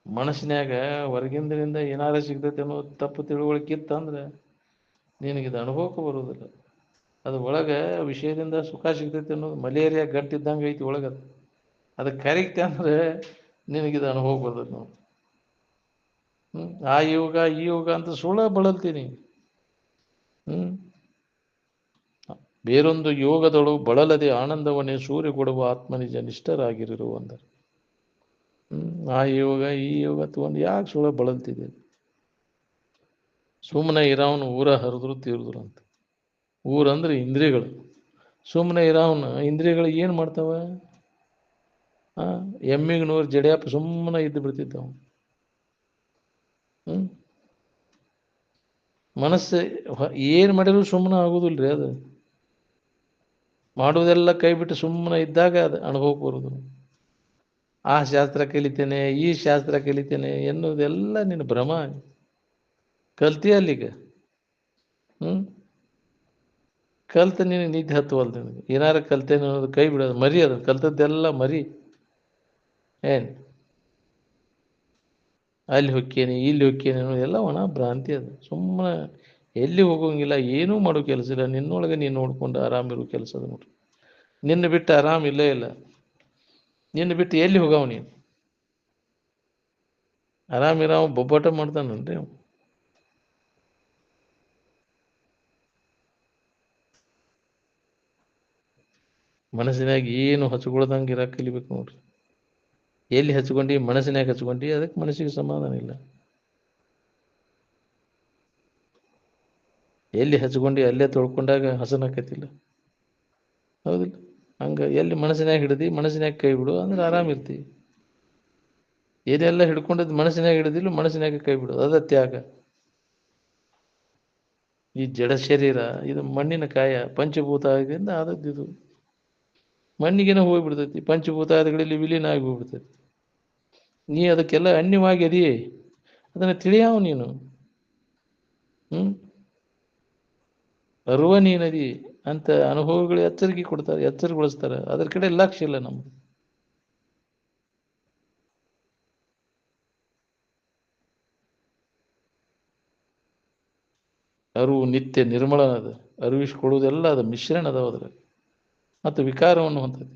ಮನಸ್ಸಿನಾಗ ಹೊರಗಿಂದರಿಂದ ಏನಾರ ಸಿಗ್ತೈತೆ ಅನ್ನೋ ತಪ್ಪು ತಿಳುವಳಿಕೆ ಇತ್ತಂದ್ರೆ ನಿನಗಿದು ಅನುಭವಕ್ಕೆ ಬರೋದಿಲ್ಲ. ಅದು ಒಳಗೆ ವಿಷಯದಿಂದ ಸುಖ ಸಿಗ್ತೈತೆ ಅನ್ನೋದು ಮಲೇರಿಯಾ ಗಂಟಿದ್ದಂಗೆ ಐತಿ ಒಳಗದು. ಅದಕ್ಕೆ ಕರಿಕ್ತೆ ಅಂದರೆ ನಿನಗಿದು ಅನುಭವ ಬರ್ತದೆ ನಾವು. ಆ ಯೋಗ ಈ ಯೋಗ ಅಂತ ಸುಳ್ಳ ಬಳಲ್ತೀನಿ. ಬೇರೊಂದು ಯೋಗದಳು ಬಳಲದೆ ಆನಂದವನ್ನೇ ಸೂರ್ಯ ಕೊಡುವ ಆತ್ಮನಿಜ ನಿಷ್ಠರಾಗಿರು ಅಂದರೆ. ಆ ಯೋಗ ಈ ಯೋಗ ತಗೊಂಡು ಯಾಕೆ ಸುಳ್ಳ ಬಳಲ್ತಿದೆ? ಸುಮ್ಮನೆ ಇರೋವನು ಊರ ಹರಿದ್ರು ತೀರಿದ್ರು ಅಂತ. ಊರಂದ್ರೆ ಇಂದ್ರಿಯಗಳು. ಸುಮ್ಮನೆ ಇರೋವನು ಇಂದ್ರಿಯಗಳು ಏನು ಮಾಡ್ತಾವ? ಎಮ್ಮಿಗೆ ನೂರು ಜಡಿಯಪ್ಪ ಸುಮ್ಮನೆ ಇದ್ದು ಬಿಡ್ತಿದ್ದವು. ಮನಸ್ಸು ಏನು ಮಾಡಿದ್ರು ಸುಮ್ಮನೆ ಆಗೋದಿಲ್ರಿ. ಅದು ಮಾಡುವುದೆಲ್ಲ ಕೈ ಬಿಟ್ಟು ಸುಮ್ಮನೆ ಇದ್ದಾಗ ಅದು ಅನುಭವಕ್ಕೆ ಬರೋದು. ಆ ಶಾಸ್ತ್ರ ಕಲಿತೇನೆ, ಈ ಶಾಸ್ತ್ರ ಕಲಿತೇನೆ ಎನ್ನುವುದೆಲ್ಲ ನಿನ್ನ ಭ್ರಮ. ಕಲ್ತಿ ಅಲ್ಲಿಗೆ ಕಲ್ತು ನೀನು ನಿದ್ದೆ ಹತ್ತುವಲ್ದು. ನಿನಗೆ ಏನಾರು ಕಲ್ತೇನೆ ಅನ್ನೋದು ಕೈ ಬಿಡೋದು, ಮರಿ. ಅದು ಕಲ್ತದ್ದೆಲ್ಲ ಮರಿ. ಏನು ಅಲ್ಲಿ ಹೊಕ್ಕೇನೆ ಇಲ್ಲಿ ಹೊಕ್ಕೇನೆ ಅನ್ನೋದೆಲ್ಲ ಒಣ ಭ್ರಾಂತಿ. ಅದು ಸುಮ್ಮನೆ ಎಲ್ಲಿ ಹೋಗೋಂಗಿಲ್ಲ, ಏನೂ ಮಾಡೋ ಕೆಲಸ ಇಲ್ಲ. ನಿನ್ನೊಳಗೆ ನೀನು ನೋಡ್ಕೊಂಡು ಆರಾಮಿರೋ ಕೆಲಸ ಅದು ನೋಡ್ರಿ. ನಿನ್ನ ಬಿಟ್ಟು ಆರಾಮ ಇಲ್ಲೇ ಇಲ್ಲ. ನಿನ್ನ ಬಿಟ್ಟು ಎಲ್ಲಿ ಹೋಗವ ನೀನು? ಆರಾಮಿರೋ ಬೊಬ್ಬಾಟ ಮಾಡ್ತಾನನ್ರಿ ಅವ. ಮನಸ್ಸಿನಾಗ ಏನು ಹಚ್ಕೊಳ್ದಂಗೆ ಇರಕ್ಕೆ ಕಲಿಬೇಕು ನೋಡ್ರಿ. ಎಲ್ಲಿ ಹಚ್ಕೊಂಡು ಮನಸ್ಸಿನಾಗ ಹಚ್ಕೊಂಡು ಅದಕ್ಕೆ ಮನಸ್ಸಿಗೆ ಸಮಾಧಾನ ಇಲ್ಲ. ಎಲ್ಲಿ ಹಚ್ಕೊಂಡು ಅಲ್ಲೇ ತೊಳ್ಕೊಂಡಾಗ ಹಸನಾಕತಿಲ್ಲ, ಹೌದಿಲ್ಲ? ಹಂಗೆ ಎಲ್ಲಿ ಮನಸ್ಸಿನಾಗ ಹಿಡ್ದು ಮನಸ್ಸಿನಾಗ ಕೈ ಬಿಡು ಅಂದ್ರೆ ಆರಾಮಿರ್ತಿ. ಏನೆಲ್ಲ ಹಿಡ್ಕೊಂಡದ್ದು ಮನಸ್ಸಿನಾಗ ಹಿಡಿದಿಲ್ಲ, ಮನಸ್ಸಿನಾಗ ಕೈ ಬಿಡು, ಅದ ತ್ಯಾಗ. ಈ ಜಡ ಶರೀರ ಇದು ಮಣ್ಣಿನ ಕಾಯ, ಪಂಚಭೂತಾದಿಯಿಂದ ಆದದ್ದು. ಇದು ಮಣ್ಣಿಗೆನ ಹೋಗ್ಬಿಡ್ತೈತಿ, ಪಂಚಭೂತಾದಿಗಳಲ್ಲಿ ವಿಲೀನ ಆಗಿ ಹೋಗ್ಬಿಡ್ತೈತಿ. ನೀ ಅದಕ್ಕೆಲ್ಲ ಅನ್ಯವಾಗಿ ಅದೆಯೇ, ಅದನ್ನು ತಿಳಿಯಾವ ನೀನು. ಅರುವ ನೀನದಿ ಅಂತ ಅನುಭವಗಳು ಎಚ್ಚರಿಕೆ ಕೊಡ್ತಾರೆ, ಎಚ್ಚರಗೊಳಿಸ್ತಾರೆ. ಅದ್ರ ಕಡೆ ಲಕ್ಷ್ಯ ಇಲ್ಲ ನಮ್ಗೆ. ಅರಿವು ನಿತ್ಯ ನಿರ್ಮಲನದ, ಅರಿವಿಸ್ಕೊಳ್ಳುವುದೆಲ್ಲ ಅದು ಮಿಶ್ರಣ ಅದಾವ ಅದ್ರ, ಮತ್ತು ವಿಕಾರವನ್ನು ಹೊಂದದೆ.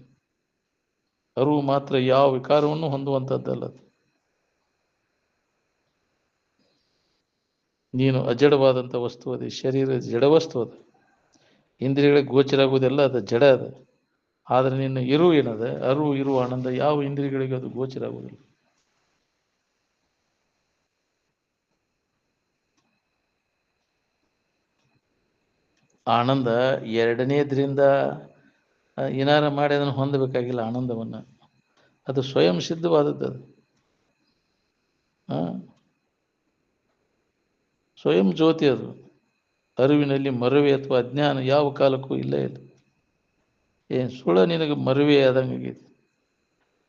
ಅರಿವು ಮಾತ್ರ ಯಾವ ವಿಕಾರವನ್ನು ಹೊಂದುವಂಥದ್ದಲ್ಲ. ನೀನು ಅಜಡವಾದಂಥ ವಸ್ತು ಅದೇ, ಶರೀರ ಜಡವಸ್ತು ಅದು, ಇಂದ್ರಿಯಗಳಿಗೆ ಗೋಚರ ಆಗುವುದೆಲ್ಲ ಅದು ಜಡ ಅದ. ಆದರೆ ನಿನ್ನ ಇರು ಏನದ, ಅರಿವು ಇರುವ ಆನಂದ ಯಾವ ಇಂದ್ರಿಯಗಳಿಗೆ ಅದು ಗೋಚರ ಆಗುವುದಿಲ್ಲ. ಆನಂದ ಎರಡನೇದ್ರಿಂದ ಏನಾರ ಮಾಡಿ ಅದನ್ನು ಹೊಂದಬೇಕಾಗಿಲ್ಲ. ಆನಂದವನ್ನು ಅದು ಸ್ವಯಂ ಸಿದ್ಧವಾದದ್ದು. ಅದು ಸ್ವಯಂ ಜ್ಯೋತಿ. ಅದು ಅರಿವಿನಲ್ಲಿ ಮರುವೆ ಅಥವಾ ಅಜ್ಞಾನ ಯಾವ ಕಾಲಕ್ಕೂ ಇಲ್ಲ. ಇಲ್ಲ ಏನು ಸುಳ್ಳ ನಿನಗೆ ಮರುವೆ ಆದಂಗಾಗೈತಿ.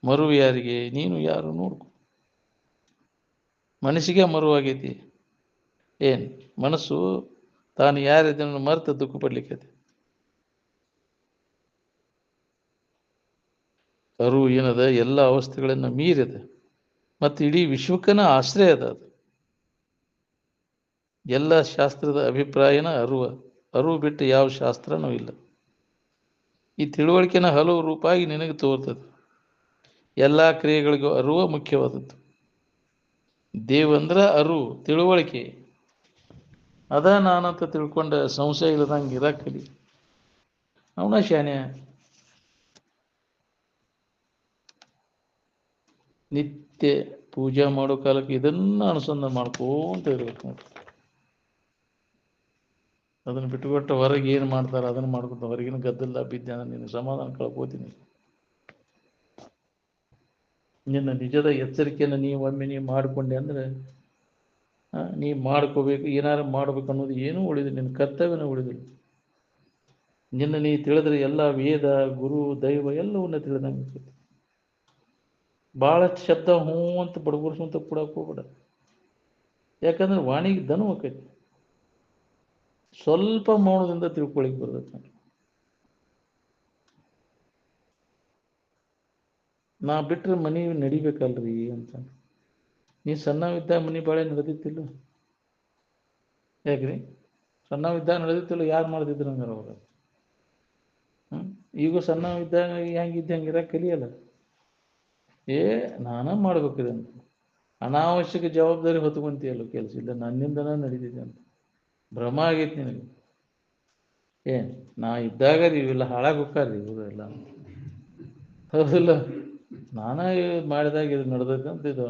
ಮರುವೆ ಯಾರಿಗೆ? ನೀನು ಯಾರು ನೋಡ್ಕೊ. ಮನಸ್ಸಿಗೆ ಮರುವಾಗೈತಿ. ಏನು ಮನಸ್ಸು ತಾನು ಯಾರಿದ್ದನ್ನು ಮರೆತು ದುಃಖ ಪಡ್ಲಿಕ್ಕೆ. ಅರಿವು ಏನದ, ಎಲ್ಲ ಅವಸ್ಥೆಗಳನ್ನು ಮೀರಿದೆ ಮತ್ತು ಇಡೀ ವಿಶ್ವಕ್ಕನ ಆಶ್ರಯ ಅದ. ಅದು ಎಲ್ಲ ಶಾಸ್ತ್ರದ ಅಭಿಪ್ರಾಯನ ಅರಿವು ಬಿಟ್ಟು ಯಾವ ಶಾಸ್ತ್ರನೂ ಇಲ್ಲ. ಈ ತಿಳುವಳಿಕೆನ ಹಲವು ರೂಪಾಯಿ ನಿನಗೆ ತೋರ್ತದೆ. ಎಲ್ಲ ಕ್ರಿಯೆಗಳಿಗೂ ಅರಿವು ಮುಖ್ಯವಾದದ್ದು. ದೇವಂದ್ರ ಅರಿವು, ತಿಳುವಳಿಕೆ ಅದ ನಾನಂತ ತಿಳ್ಕೊಂಡ ಸಂಶಯ ಇಲ್ಲದಂಗೆ ಇರಾಕಲಿ. ಅವನ ಶಾನ್ಯ. ನಿತ್ಯ ಪೂಜೆ ಮಾಡೋ ಕಾಲಕ್ಕೆ ಇದನ್ನ ಅನುಸಂಧಾನ ಮಾಡ್ಕೊಂತ ಇರ್ಬೇಕು ನೋಡಿ. ಅದನ್ನು ಬಿಟ್ಟುಕೊಟ್ಟು ಹೊರಗೆ ಏನು ಮಾಡ್ತಾರೆ ಅದನ್ನು ಮಾಡ್ಕೊತ ಹೊರಗಿನ ಗದ್ದಲ ಬಿದ್ದೆ ಅಂದ್ರೆ ನಿನ್ನ ಸಮಾಧಾನ ಕಳ್ಕೋತೀನಿ. ನಿನ್ನ ನಿಜದ ಎಚ್ಚರಿಕೆಯನ್ನು ನೀವು ಮಾಡಿಕೊಂಡೆ ಅಂದರೆ ನೀ ಮಾಡ್ಕೋಬೇಕು. ಏನಾರು ಮಾಡ್ಬೇಕು ಅನ್ನೋದು ಏನೂ ಉಳಿದಿಲ್ಲ, ನಿನ್ನ ಕರ್ತವ್ಯನೂ ಉಳಿದಿಲ್ಲ. ನಿನ್ನ ನೀ ತಿಳಿದ್ರೆ ಎಲ್ಲ ವೇದ, ಗುರು, ದೈವ ಎಲ್ಲವನ್ನ ತಿಳಿದಂಗೆ. ಭಾಳಷ್ಟು ಶಬ್ದ ಹ್ಞೂ ಅಂತ ಬಡಗುರ್ಸಂತ ಕೊಡಕ್ಕೆ ಹೋಗ್ಬೇಡ. ಯಾಕಂದ್ರೆ ವಾಣಿಗೆ ದನು ಆಕೈತಿ. ಸ್ವಲ್ಪ ಮೌನದಿಂದ ತಿಳ್ಕೊಳಿಕ್ ಬರ್ತೈತೆ. ನಾ ಬಿಟ್ಟರೆ ಮನೆ ನಡಿಬೇಕಲ್ರಿ ಅಂತ. ನೀ ಸಣ್ಣವಿದ್ದಾಗ ಮನೆ ಬಾಳೆ ನಡೆದಿತ್ತಿಲ್ಲ. ಯಾಕ್ರಿ ಸಣ್ಣವಿದ್ದಾಗ ನಡೆದಿತ್ತಿಲ್ಲ? ಯಾರು ಮಾಡ್ತಿದ್ರು ಹಂಗಾರ ಅವ್ರು? ಈಗ ಸಣ್ಣವಿದ್ದಾಗ ಹೆಂಗಿದ್ದೆ ಹಂಗಿರ ಕಲಿಯಲ್ಲ. ನಾನ ಮಾಡ್ಬೇಕಿದೆ ಅಂತ ಅನಾವಶ್ಯಕ ಜವಾಬ್ದಾರಿ ಹೊತ್ಕೊಂತೀಯಲ್ಲ. ಕೆಲಸ ಇಲ್ಲ, ನನ್ನಿಂದನ ನಡೀತಿದೆ ಅಂತ ಭ್ರಮ ಆಗೈತಿ ನಿನಗೆ. ನಾ ಇದ್ದಾಗ ಇವೆಲ್ಲ ಹಾಳಾಗಿ ಹೋಗ್ತಾರ್ರಿ ಇವರೆಲ್ಲ. ಹೌದಿಲ್ಲ? ನಾನಾ ಮಾಡಿದಾಗ ಇದು ನಡೆದೈತೆ ಅಂತ ಇದು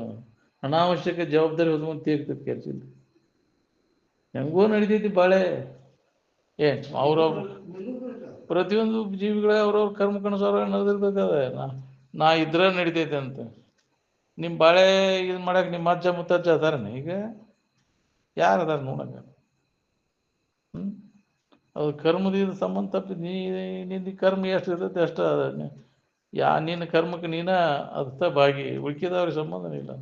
ಅನಾವಶ್ಯಕ ಜವಾಬ್ದಾರಿ ಹೊತ್ಕೊಂಡ್ ತೀರ್ತೈತಿ. ಕೆಲಸ ಇಲ್ಲ, ಹೆಂಗೋ ನಡಿತೈತಿ ಬಾಳೆ. ಅವ್ರವ್ರ ಪ್ರತಿಯೊಂದು ಜೀವಿಗಳೇ ಅವ್ರವ್ರ ಕರ್ಮಕ್ಕನುಸಾರ ನಡೆದಿರ್ತೈತೆ. ನಾ ಇದ್ರ ನಡಿತೈತೆ ಅಂತ ನಿಮ್ಮ ಬಾಳೆ ಇದು ಮಾಡಕ್ಕೆ ನಿಮ್ಮ ಅಜ್ಜ ಮುತ್ತಜ್ಜ ಅದಾರನ? ಈಗ ಯಾರು ಅದಾರ ನೋಡಂಗ? ಅದು ಕರ್ಮದಿಂದ ಸಂಬಂಧ ತಪ್ಪಿ ನಿನ್ನ ಕರ್ಮ ಎಷ್ಟು ಇರ್ತೈತೆ ಅಷ್ಟ ಅದ. ನಿನ್ನ ಕರ್ಮಕ್ಕೆ ನೀನ ಅರ್ಥ ಭಾಗಿ, ಉಳ್ಕಿದವ್ರಿಗೆ ಸಂಬಂಧನೇ ಇಲ್ಲ.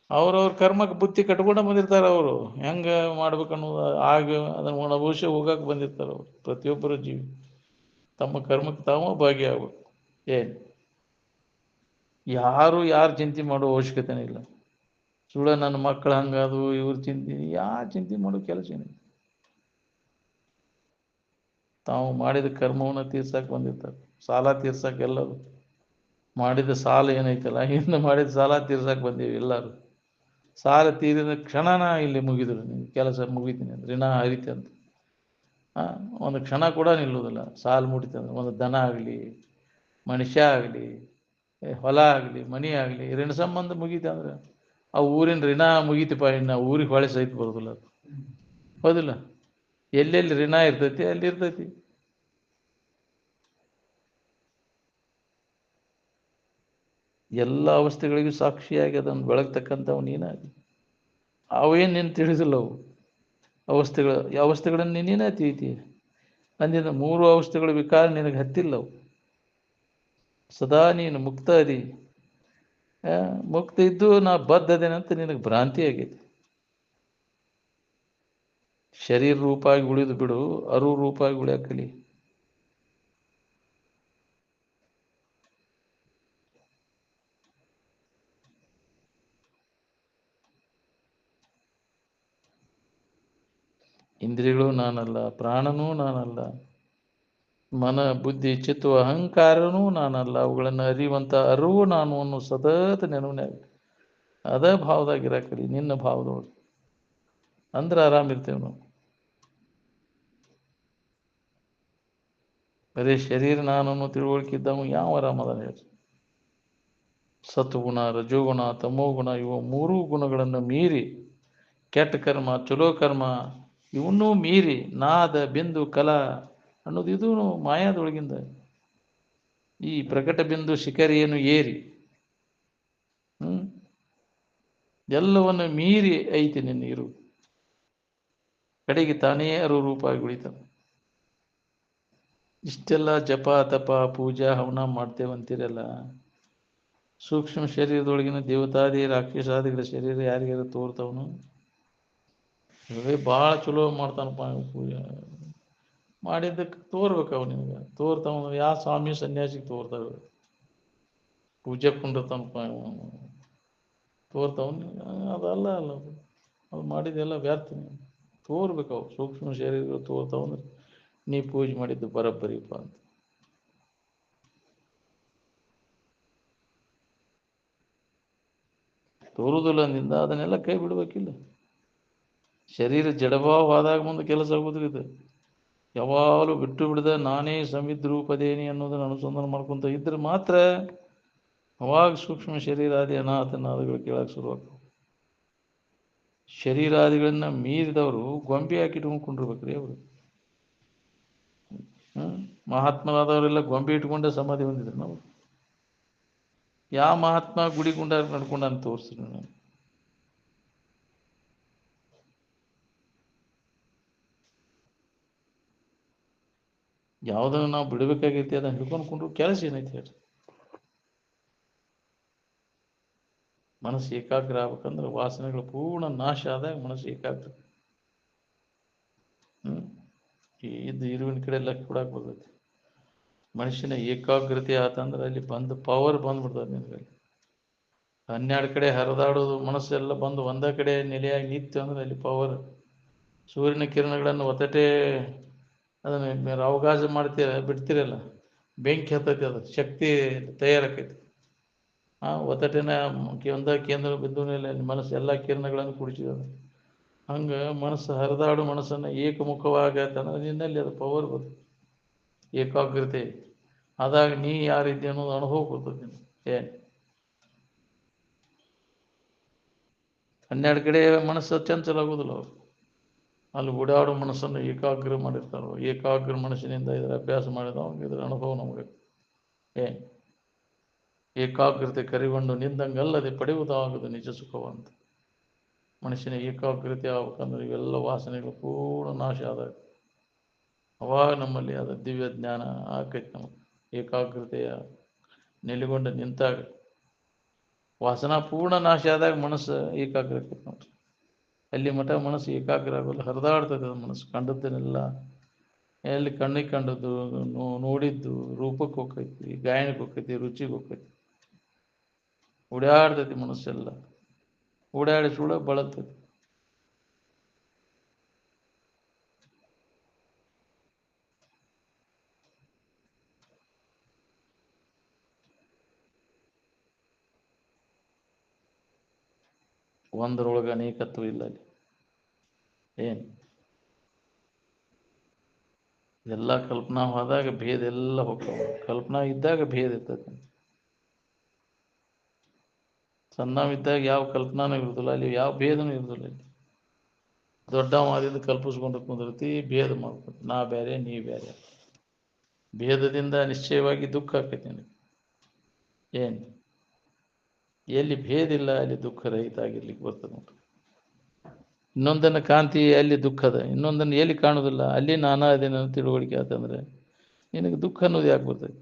ಅವ್ರವ್ರ ಕರ್ಮಕ್ಕೆ ಬುತ್ತಿ ಕಟ್ಕೊಂಡ ಬಂದಿರ್ತಾರೆ. ಅವರು ಹೆಂಗೆ ಮಾಡ್ಬೇಕನ್ನೋದು ಆಗ ಅದನ್ನು ಅನುಭವಿಸಿ ಹೋಗಕ್ಕೆ ಬಂದಿರ್ತಾರೆ. ಅವರು ಪ್ರತಿಯೊಬ್ಬರು ಜೀವಿ ತಮ್ಮ ಕರ್ಮಕ್ಕೆ ತಾವು ಭಾಗಿಯಾಗಬೇಕು. ಯಾರು ಚಿಂತೆ ಮಾಡೋ ಅವಶ್ಯಕತೆನೇ ಇಲ್ಲ. ಸುಳ್ಳ ನನ್ನ ಮಕ್ಕಳು ಹಂಗಾದು ಇವ್ರ ಚಿಂತೆ, ಚಿಂತೆ ಮಾಡೋ ಕೆಲಸ ಏನಿದೆ? ತಾವು ಮಾಡಿದ ಕರ್ಮವನ್ನು ತೀರ್ಸಕ್ಕೆ ಬಂದಿರ್ತಾರೆ. ಸಾಲ ತೀರ್ಸಕ್ಕೆ ಎಲ್ಲರೂ ಮಾಡಿದ ಸಾಲ ಏನೈತಲ್ಲ, ಇನ್ನು ಮಾಡಿದ ಸಾಲ ತೀರ್ಸಕ್ಕೆ ಬಂದೀವಿ ಎಲ್ಲರೂ. ಸಾಲ ತೀರಿದ ಕ್ಷಣನ ಇಲ್ಲಿ ಮುಗಿದ್ರು, ನಿನ್ನ ಕೆಲಸ ಮುಗಿತೀನಿ ಅಂದ್ರೆ ಋಣ ಹರಿತೆ ಅಂತ ಒಂದು ಕ್ಷಣ ಕೂಡ ನಿಲ್ಲುವುದಿಲ್ಲ. ಸಾಲ ಮುಡಿತಂದ್ರೆ ಒಂದು ದನ ಆಗಲಿ, ಮನುಷ್ಯ ಆಗಲಿ, ಹೊಲ ಆಗಲಿ, ಮನಿ ಆಗಲಿ, ಋಣ ಸಂಬಂಧ ಮುಗೀತಂದ್ರೆ ಆ ಊರಿನ ಋಣ ಮುಗೀತಪ್ಪ, ಇನ್ನು ಊರಿಗೆ ಹೊಳೆ ಸಹಿತ ಬರೋದಿಲ್ಲ. ಹೌದಿಲ್ಲ? ಎಲ್ಲೆಲ್ಲಿ ಋಣ ಇರ್ತೈತಿ ಅಲ್ಲಿ ಇರ್ತೈತಿ. ಎಲ್ಲ ಅವಸ್ಥೆಗಳಿಗೂ ಸಾಕ್ಷಿಯಾಗಿ ಅದನ್ನು ಬೆಳಗ್ತಕ್ಕಂಥವು ನೀನಾಗಿ. ಅವೇನು ನೀನು ತಿಳಿದಿಲ್ಲ. ಅವಸ್ಥೆಗಳನ್ನು ನೀನೇ ತಿಳಿತೀಯ. ಅಂದಿನ 3 ಅವಸ್ಥೆಗಳ ವಿಕಾರ ನಿನಗೆ ಹತ್ತಿಲ್ಲವು. ಸದಾ ನೀನು ಮುಕ್ತ ಅದಿ. ಮುಕ್ತ ಇದ್ದು ನಾ ಬದ್ಧ ಅದೇನಂತ ನಿನಗೆ ಭ್ರಾಂತಿ ಆಗೈತಿ. ಶರೀರ ರೂಪಾಗಿ ಉಳಿದು ಬಿಡು, ಅರು ರೂಪಾಗಿ ಉಳಿಯಕಲಿ. ಇಂದ್ರಿಯಗಳು ನಾನಲ್ಲ, ಪ್ರಾಣನೂ ನಾನಲ್ಲ, ಮನ ಬುದ್ಧಿ ಚಿತ್ತು ಅಹಂಕಾರನೂ ನಾನಲ್ಲ, ಅವುಗಳನ್ನು ಅರಿಯುವಂಥ ಅರಿವು ನಾನು ಅನ್ನೋ ಸತತ ನೆನವಿನಾಗ ಅದೇ ಭಾವದಾಗಿರಾಕಲಿ, ನಿನ್ನ ಭಾವದೊಳಗೆ. ಅಂದ್ರೆ ಆರಾಮಿರ್ತೇವೆ ನಾವು. ಬರೀ ಶರೀರ ನಾನು ಅನ್ನೋ ತಿಳುವಳಿಕೆ ಇದ್ದವ ಯಾವ ಆರಾಮದಾನ ಹೇಳಿ? ಸತ್ವಗುಣ, ರಜೋಗುಣ, ತಮೋಗುಣ ಇವು ಮೂರೂ ಗುಣಗಳನ್ನು ಮೀರಿ ಕೆಟ್ಟ ಕರ್ಮ, ಚಲೋ ಕರ್ಮ ಇವನ್ನೂ ಮೀರಿ ನಾದ ಬಿಂದು ಕಲಾ ಅನ್ನೋದು ಇದು ಮಾಯಾದೊಳಗಿಂದ ಈ ಪ್ರಕಟ ಬಿಂದು ಶಿಖರಿಯನ್ನು ಏರಿ ಎಲ್ಲವನ್ನು ಮೀರಿ ಐತಿ ನಿನ್ನ ಇರು. ಕಡೆಗೆ ತಾನೇ ಅರು ರೂಪಾಗಿ ಉಳಿತಾನೆ. ಇಷ್ಟೆಲ್ಲ ಜಪ ತಪ ಪೂಜಾ ಹವನ ಮಾಡ್ತೇವಂತೀರಲ್ಲ, ಸೂಕ್ಷ್ಮ ಶರೀರದೊಳಗಿನ ದೇವತಾದಿ ರಾಕ್ಷಸಾದಿಗಳ ಶರೀರ ಯಾರಿಗಾರ ತೋರ್ತವನು? ಭಾಳ ಚಲೋ ಮಾಡ್ತಾನಪ್ಪ ಪೂಜೆ ಮಾಡಿದ್ದಕ್ಕೆ ತೋರ್ಬೇಕು ಅವ ನಿನಗೆ. ತೋರ್ತಾವ ಯಾವ ಸ್ವಾಮಿ ಸನ್ಯಾಸಿಗೆ ತೋರ್ತಾವೆ? ಪೂಜೆ ಕುಂಡಿರ್ತಾನಪ್ಪ ತೋರ್ತಾವನ್? ಅದಲ್ಲ ಅಲ್ಲ, ಅದು ಮಾಡಿದೆಲ್ಲ ವ್ಯರ್ಥ. ತೋರ್ಬೇಕು ಅವು ಸೂಕ್ಷ್ಮ ಶರೀರ ತೋರ್ತಾವಂದ್ರೆ ನೀ ಪೂಜೆ ಮಾಡಿದ್ದು ಬರಬ್ಬರಿಪ್ಪ ಅಂತ. ತೋರುವುದಿಲ್ಲ ಅಂದಿಂದ ಅದನ್ನೆಲ್ಲ ಕೈ ಬಿಡ್ಬೇಕಿಲ್ಲ. ಶರೀರ ಜಡಭಾವವಾದಾಗ ಮುಂದೆ ಕೆಲಸ ಆಗೋದಿಲ್ಲ. ಇದು ಯಾವಾಗಲೂ ಬಿಟ್ಟು ಬಿಡದೆ ನಾನೇ ಸಂವಿದ್ರೂಪದೇನಿ ಅನ್ನೋದನ್ನು ಅನುಸಂಧಾನ ಮಾಡ್ಕೊತ ಇದ್ರೆ ಮಾತ್ರ ಅವಾಗ ಸೂಕ್ಷ್ಮ ಶರೀರಾದಿ ಅನಾಥನಾದಿಗಳು ಕೇಳಕ್ಕೆ ಶುರುವಾಗ್ತವೆ. ಶರೀರಾದಿಗಳನ್ನ ಮೀರಿದವರು ಗೊಂಬೆ ಹಾಕಿ ಇಟ್ಕೊಂಡ್ಕೊಂಡಿರ್ಬೇಕ್ರಿ ಅವರು. ಮಹಾತ್ಮರಾದವರೆಲ್ಲ ಗೊಂಬೆ ಇಟ್ಕೊಂಡೆ ಸಮಾಧಿ ಹೊಂದಿದ್ರು. ನಾವು ಯಾವ ಮಹಾತ್ಮ ಗುಡಿ ಗುಂಡಾಗ ನಡ್ಕೊಂಡ ಅಂತ ತೋರಿಸ್ರಿ ನಾನು. ಯಾವುದನ್ನು ನಾವು ಬಿಡಬೇಕಾಗೈತಿ ಅದನ್ನು ಹಿಡ್ಕೊಂಡ್ಕೊಂಡ್ರು ಕೆಲಸ ಏನೈತಿ ಹೇಳಿ? ಮನಸ್ಸು ಏಕಾಗ್ರ ಆಗ್ಬೇಕಂದ್ರೆ ವಾಸನೆಗಳು ಪೂರ್ಣ ನಾಶ ಆದಾಗ ಮನಸ್ಸು ಏಕಾಗ್ರ. ಇದು ಇರುವಿನ ಕಡೆ ಎಲ್ಲ ಕೊಡಕ್ಕೆ ಬರ್ತೈತಿ. ಮನುಷ್ಯನ ಏಕಾಗ್ರತೆ ಆತಂದ್ರೆ ಅಲ್ಲಿ ಬಂದು ಪವರ್ ಬಂದ್ಬಿಡ್ತದೆ ನಿನಗೆ. 12 ಕಡೆ ಹರಿದಾಡೋದು ಮನಸ್ಸೆಲ್ಲ ಬಂದು ಒಂದೇ ಕಡೆ ನೆಲೆಯಾಗಿ ನಿಂತು ಅಂದ್ರೆ ಅಲ್ಲಿ ಪವರ್. ಸೂರ್ಯನ ಕಿರಣಗಳನ್ನು ಒತ್ತಟೆ ಅದನ್ನು ಅವಕಾಶ ಬಿಡ್ತೀರಲ್ಲ, ಬೆಂಕಿ ಹತ್ತೈತಿ, ಅದು ಶಕ್ತಿ ತಯಾರಾಕೈತಿ. ಒತ್ತಟಿನ ಒಂದ ಕೇಂದ್ರ ಬಿಂದುವಿನಲ್ಲಿ ಮನಸ್ಸು ಎಲ್ಲ ಕಿರಣಗಳನ್ನು ಕುಡಿಸಿದ. ಹಂಗೆ ಮನಸ್ಸು ಹರಿದಾಡು ಮನಸ್ಸನ್ನು ಏಕಮುಖವಾಗತ್ತಂದ್ರೆ ನಿನ್ನಲ್ಲಿ ಅದು ಪವರ್ ಬರ್ತದೆ, ಏಕಾಗ್ರತೆ ಆದಾಗ ನೀ ಯಾರಿದ್ದೆ ಅನ್ನೋದು ಅನುಭವ ಬರ್ತದೆ ನೀನು. ಏನು 12 ಕಡೆ ಮನಸ್ಸು ಚಂಚಲ ಆಗೋದಿಲ್ಲ ಅವರು. ಅಲ್ಲಿ ಓಡಾಡೋ ಮನಸ್ಸನ್ನು ಏಕಾಗ್ರ ಮಾಡಿರ್ತಾರೋ. ಏಕಾಗ್ರ ಮನಸ್ಸಿನಿಂದ ಇದರ ಅಭ್ಯಾಸ ಮಾಡಿದವಾಗ ಇದರ ಅನುಭವ ನಮಗೆ. ಏನು ಏಕಾಗ್ರತೆ ಕರಿಗೊಂಡು ನಿಂದಂಗಲ್ಲದೆ ಪಡೆಯುವುದಾಗದು ನಿಜ ಸುಖವಂತ. ಮನುಷ್ಯನ ಏಕಾಗ್ರತೆ ಆಗ್ಬೇಕಂದ್ರೆ ಇವೆಲ್ಲ ವಾಸನೆಗಳು ಪೂರ್ಣ ನಾಶ ಆದಾಗ ಅವಾಗ ನಮ್ಮಲ್ಲಿ ಅದು ದಿವ್ಯ ಜ್ಞಾನ ಆಕೈತಿ. ನಮಗೆ ಏಕಾಗ್ರತೆಯ ನೆಲೆಗೊಂಡು ನಿಂತಾಗ ವಾಸನಾ ಪೂರ್ಣ ನಾಶ ಆದಾಗ ಮನಸ್ಸು ಏಕಾಗ್ರ ಆಕೈತಿ ನೋಡ್ರಿ. ಅಲ್ಲಿ ಮಠ ಮನಸ್ಸು ಏಕಾಗ್ರ ಆಗೋಲ್ಲ, ಹರಿದಾಡ್ತದೆ ಅದು ಮನಸ್ಸು. ಕಂಡದ್ದನ್ನೆಲ್ಲ ಎಲ್ಲಿ ಕಣ್ಣಿಗೆ ಕಂಡದ್ದು ನೋಡಿದ್ದು ರೂಪಕ್ಕೆ ಹೋಗ್ತೈತಿ, ಗಾಯನಕ್ಕೆ ಹೋಗ್ತೈತಿ, ರುಚಿಗೆ ಹೋಗ್ತೈತಿ, ಓಡಾಡ್ತೈತಿ ಮನಸ್ಸೆಲ್ಲ. ಓಡಾಡಿ ಸುಳ ಬಳಲ್ತೈತಿ. ಒಂದರೊಳಗೆ ಅನೇಕತ್ವ ಇಲ್ಲ ಅಲ್ಲಿ. ಏನು ಎಲ್ಲ ಕಲ್ಪನಾ ಹೋದಾಗ ಭೇದ ಎಲ್ಲ ಹೋಗ್ತಾವೆ. ಕಲ್ಪನಾ ಇದ್ದಾಗ ಭೇದ ಇರ್ತೈತಿ. ಸಣ್ಣವಿದ್ದಾಗ ಯಾವ ಕಲ್ಪನಾನೂ ಇರೋದಿಲ್ಲ, ಅಲ್ಲಿ ಯಾವ ಭೇದನೂ ಇರೋದಿಲ್ಲ. ಅಲ್ಲಿ ದೊಡ್ಡವಾದಿಂದ ಕಲ್ಪಿಸ್ಕೊಂಡು ಕುಂದಿರ್ತಿ, ಭೇದ ಮಾಡ್ಕೊತಿ, ನಾ ಬೇರೆ ನೀ ಬೇರೆ. ಭೇದದಿಂದ ನಿಶ್ಚಯವಾಗಿ ದುಃಖ ಆಕೈತಿ ನಿನಗೆ. ಏನು ಎಲ್ಲಿ ಭೇದ ಇಲ್ಲ ಅಲ್ಲಿ ದುಃಖ ರಹಿತ ಆಗಿರ್ಲಿಕ್ಕೆ ಬರ್ತದೆ ನೋಡ್ರಿ. ಇನ್ನೊಂದನ್ನು ಕಾಂತಿ ಅಲ್ಲಿ ದುಃಖದ, ಇನ್ನೊಂದನ್ನು ಎಲ್ಲಿ ಕಾಣೋದಿಲ್ಲ ಅಲ್ಲಿ ನಾನಾ ಅದೇನೋ ತಿಳುವಳಿಕೆ ಆತಂದ್ರೆ ನಿನಗೆ ದುಃಖ ಅನ್ನೋದು ಯಾಕೆ ಬರ್ತೈತಿ?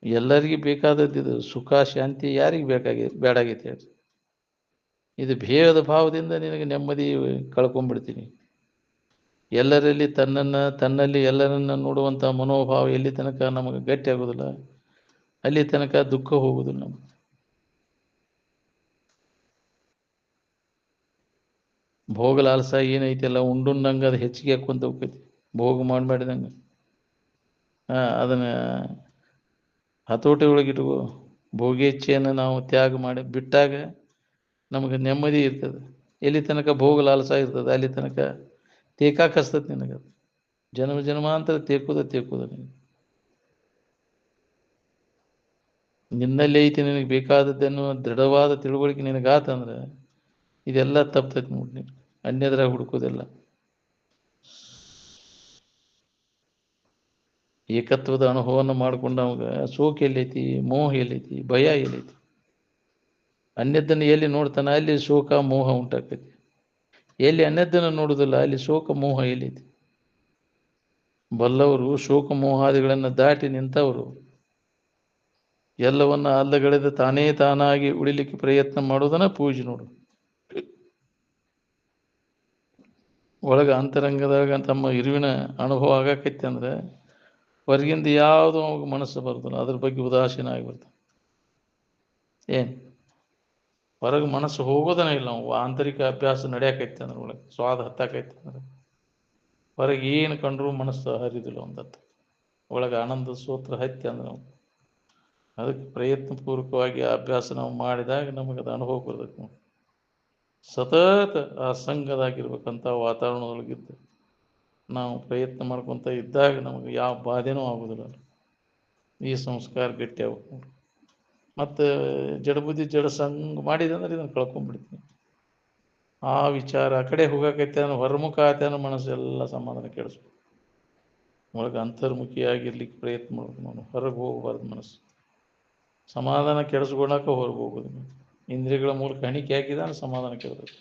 ಎಲ್ಲರಿಗೂ ಬೇಕಾದದ್ದು ಇದು. ಸುಖ ಶಾಂತಿ ಯಾರಿಗೆ ಬೇಡಾಗೈತೆ ಹೇಳ್ರಿ? ಇದು ಭೇದ ಭಾವದಿಂದ ನಿನಗೆ ನೆಮ್ಮದಿ ಕಳ್ಕೊಂಡ್ಬಿಡ್ತೀನಿ. ಎಲ್ಲರಲ್ಲಿ ತನ್ನಲ್ಲಿ ಎಲ್ಲರನ್ನ ನೋಡುವಂಥ ಮನೋಭಾವ ಎಲ್ಲಿ ತನಕ ನಮಗೆ ಗಟ್ಟಿ ಆಗೋದಿಲ್ಲ, ಅಲ್ಲಿ ತನಕ ದುಃಖ ಹೋಗುದಿಲ್ಲ ನಮಗೆ. ಭೋಗ ಲಾಲಸ ಏನೈತೆಲ್ಲ ಉಂಡುಂಡಂಗೆ ಅದು ಹೆಚ್ಚಿಗೆ ಹಾಕೊಂತ ಹೋಗ್ತೈತಿ. ಭೋಗ ಮಾಡಿದಂಗೆ ಅದನ್ನು ಹತೋಟಿ ಒಳಗಿಟ್ಕೋ. ಭೋಗೇಚ್ಛೆಯನ್ನು ನಾವು ತ್ಯಾಗ ಮಾಡಿ ಬಿಟ್ಟಾಗ ನಮಗೆ ನೆಮ್ಮದಿ ಇರ್ತದೆ. ಎಲ್ಲಿ ತನಕ ಭೋಗ ಲಾಲಸ ಇರ್ತದೆ ಅಲ್ಲಿ ತನಕ ತೇಕಾಕಸ್ತದೆ ನಿನಗೆ. ಜನ್ಮಾಂತರ ತೇಕುದ ನಿನಗೆ. ನಿನ್ನಲ್ಲಿ ಐತಿ ನಿನಗೆ ಬೇಕಾದದ್ದನ್ನು ದೃಢವಾದ ತಿಳುವಳಿಕೆ ನಿನಗಾತಂದ್ರೆ ಇದೆಲ್ಲ ತಪ್ತೈತಿ ನೋಡಿ. ನೀನು ಅನ್ಯದ್ರಾಗ ಹುಡುಕೋದಿಲ್ಲ. ಏಕತ್ವದ ಅನುಭವವನ್ನು ಮಾಡ್ಕೊಂಡು ಅವಾಗ ಶೋಕ ಎಲ್ಲೈತಿ, ಮೋಹ ಎಲ್ಲೈತಿ, ಭಯ ಎಲ್ಲೈತಿ. ಅನ್ಯದ್ದನ್ನು ಎಲ್ಲಿ ನೋಡ್ತಾನೆ ಅಲ್ಲಿ ಶೋಕ ಮೋಹ ಉಂಟಾಗ್ತೈತಿ. ಎಲ್ಲಿ ಅನ್ಯದ್ದನ್ನು ನೋಡುವುದಿಲ್ಲ ಅಲ್ಲಿ ಶೋಕ ಮೋಹ ಎಲ್ಲೈತಿ. ಬಲ್ಲವರು ಶೋಕ ಮೋಹಾದಿಗಳನ್ನು ದಾಟಿ ನಿಂತವರು ಎಲ್ಲವನ್ನ ಅಲ್ಲಗಳೆದು ತಾನಾಗಿ ಉಳಿಲಿಕ್ಕೆ ಪ್ರಯತ್ನ ಮಾಡೋದನ್ನ ಪೂಜೆ ನೋಡು. ಒಳಗೆ ಅಂತರಂಗದಾಗ ತಮ್ಮ ಇರುವಿನ ಅನುಭವ ಆಗಕೈತಿ ಅಂದ್ರೆ ಹೊರಗಿಂದ ಯಾವುದು ಅವಾಗ ಮನಸ್ಸು ಬರ್ತಲ್ಲ, ಅದ್ರ ಬಗ್ಗೆ ಉದಾಸೀನ ಆಗಿಬರ್ತದೆ. ಏನು ಹೊರಗೆ ಮನಸ್ಸು ಹೋಗೋದನೇ ಇಲ್ಲ. ನಾವು ಆಂತರಿಕ ಅಭ್ಯಾಸ ನಡೆಯಕೈತಿ ಅಂದ್ರೆ ಒಳಗೆ ಸ್ವಾದ ಹತ್ತಾಕೈತಿ ಅಂದ್ರೆ ಹೊರಗೆ ಏನು ಕಂಡ್ರೂ ಮನಸ್ಸು ಹರಿದಿಲ್ಲ ಒಂದತ್ತು. ಒಳಗೆ ಆನಂದ ಸೂತ್ರ ಹತ್ತಿ ಅಂದ್ರೆ ನಾವು ಅದಕ್ಕೆ ಪ್ರಯತ್ನಪೂರ್ವಕವಾಗಿ ಆ ಅಭ್ಯಾಸ ನಾವು ಮಾಡಿದಾಗ ನಮಗೆ ಅದು ಅನುಭವ ಬರ್ತೈತಿ. ನಾವು ಸತತ ಆ ಸಂಘದಾಗಿರ್ಬೇಕಂತ ವಾತಾವರಣದೊಳಗಿದ್ದು ನಾವು ಪ್ರಯತ್ನ ಮಾಡ್ಕೊತ ಇದ್ದಾಗ ನಮಗೆ ಯಾವ ಬಾಧೆನೂ ಆಗೋದಿಲ್ಲ. ಈ ಸಂಸ್ಕಾರ ಗಟ್ಟಿ ಆಗ್ಬೇಕು. ಮತ್ತು ಜಡಬುದ್ಧಿ ಜಡ ಸಂಘ ಮಾಡಿದಂದ್ರೆ ಇದನ್ನು ಕಳ್ಕೊಂಡ್ಬಿಡ್ತೀನಿ. ಆ ವಿಚಾರ ಆ ಕಡೆ ಹೋಗಕೈತೆ ಅನ್ನೋ ಹೊರಮುಖ ಆಯ್ತು ಅನ್ನೋ ಮನಸ್ಸು ಎಲ್ಲ ಸಮಾಧಾನ ಕೆಡಿಸ್ಬೇಕು. ಒಳಗೆ ಅಂತರ್ಮುಖಿಯಾಗಿರ್ಲಿಕ್ಕೆ ಪ್ರಯತ್ನ ಮಾಡ್ಬೇಕು. ನಾನು ಹೊರಗೆ ಹೋಗಬಾರ್ದು. ಮನಸ್ಸು ಸಮಾಧಾನ ಕೆಡಿಸ್ಕೊಳಕ್ಕೆ ಹೊರಗೆ ಹೋಗೋದು. ಇಂದ್ರಿಯಗಳ ಮೂಲಕ ಹಣಿಕೆ ಹಾಕಿದಾಗ ಸಮಾಧಾನ ಕೆಡಬೇಕು.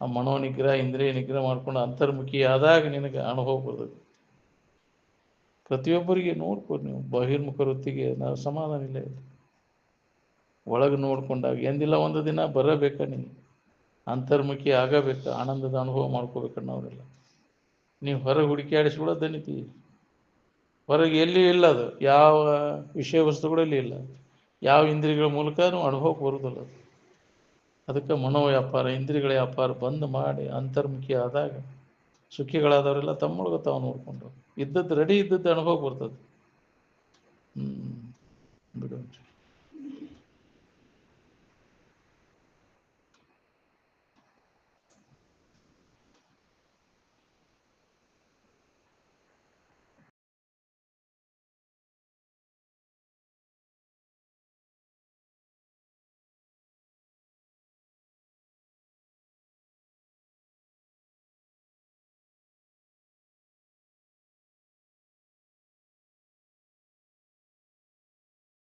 ಆ ಮನೋನಿಗ್ರಹ ಇಂದ್ರಿಯ ನಿಗ್ರಹ ಮಾಡ್ಕೊಂಡು ಅಂತರ್ಮುಖಿ ಆದಾಗ ನಿನಗೆ ಅನುಭವ ಬರ್ತದೆ. ಪ್ರತಿಯೊಬ್ಬರಿಗೆ ನೋಡ್ಬೋದು ನೀವು. ಬಹಿರ್ಮುಖ ವೃತ್ತಿಗೆ ನಾವು ಸಮಾಧಾನ ಇಲ್ಲ. ಒಳಗೆ ನೋಡ್ಕೊಂಡಾಗ ಎಂದಿಲ್ಲ ಒಂದು ದಿನ ಬರಬೇಕ. ನೀವು ಅಂತರ್ಮುಖಿ ಆಗಬೇಕು. ಆನಂದದ ಅನುಭವ ಮಾಡ್ಕೋಬೇಕಣ್ಣ ಅವರೆಲ್ಲ. ನೀವು ಹೊರಗೆ ಹುಡುಕಿ ದನಿತಿ. ಹೊರಗೆ ಎಲ್ಲಿಯೂ ಇಲ್ಲ. ಅದು ಯಾವ ವಿಷಯ ವಸ್ತುಗಳಲ್ಲಿ ಇಲ್ಲ. ಯಾವ ಇಂದ್ರಿಯಗಳ ಮೂಲಕ ಅನುಭವಕ್ಕೆ ಬರುವುದಿಲ್ಲ. ಅದಕ್ಕೆ ಮನೋವ್ಯಾಪಾರ ಇಂದ್ರಿಯಗಳ ವ್ಯಾಪಾರ ಬಂದ್ ಮಾಡಿ ಅಂತರ್ಮುಖಿ ಆದಾಗ ಸುಖಿಗಳಾದವರೆಲ್ಲ ತಮ್ಮೊಳಗೆ ತಾವು ನೋಡಿಕೊಂಡು ಇದ್ದದ್ದು ರೆಡಿ ಇದ್ದದ್ದು ಅನುಭವ ಬರ್ತದೆ. ಬಿಡು.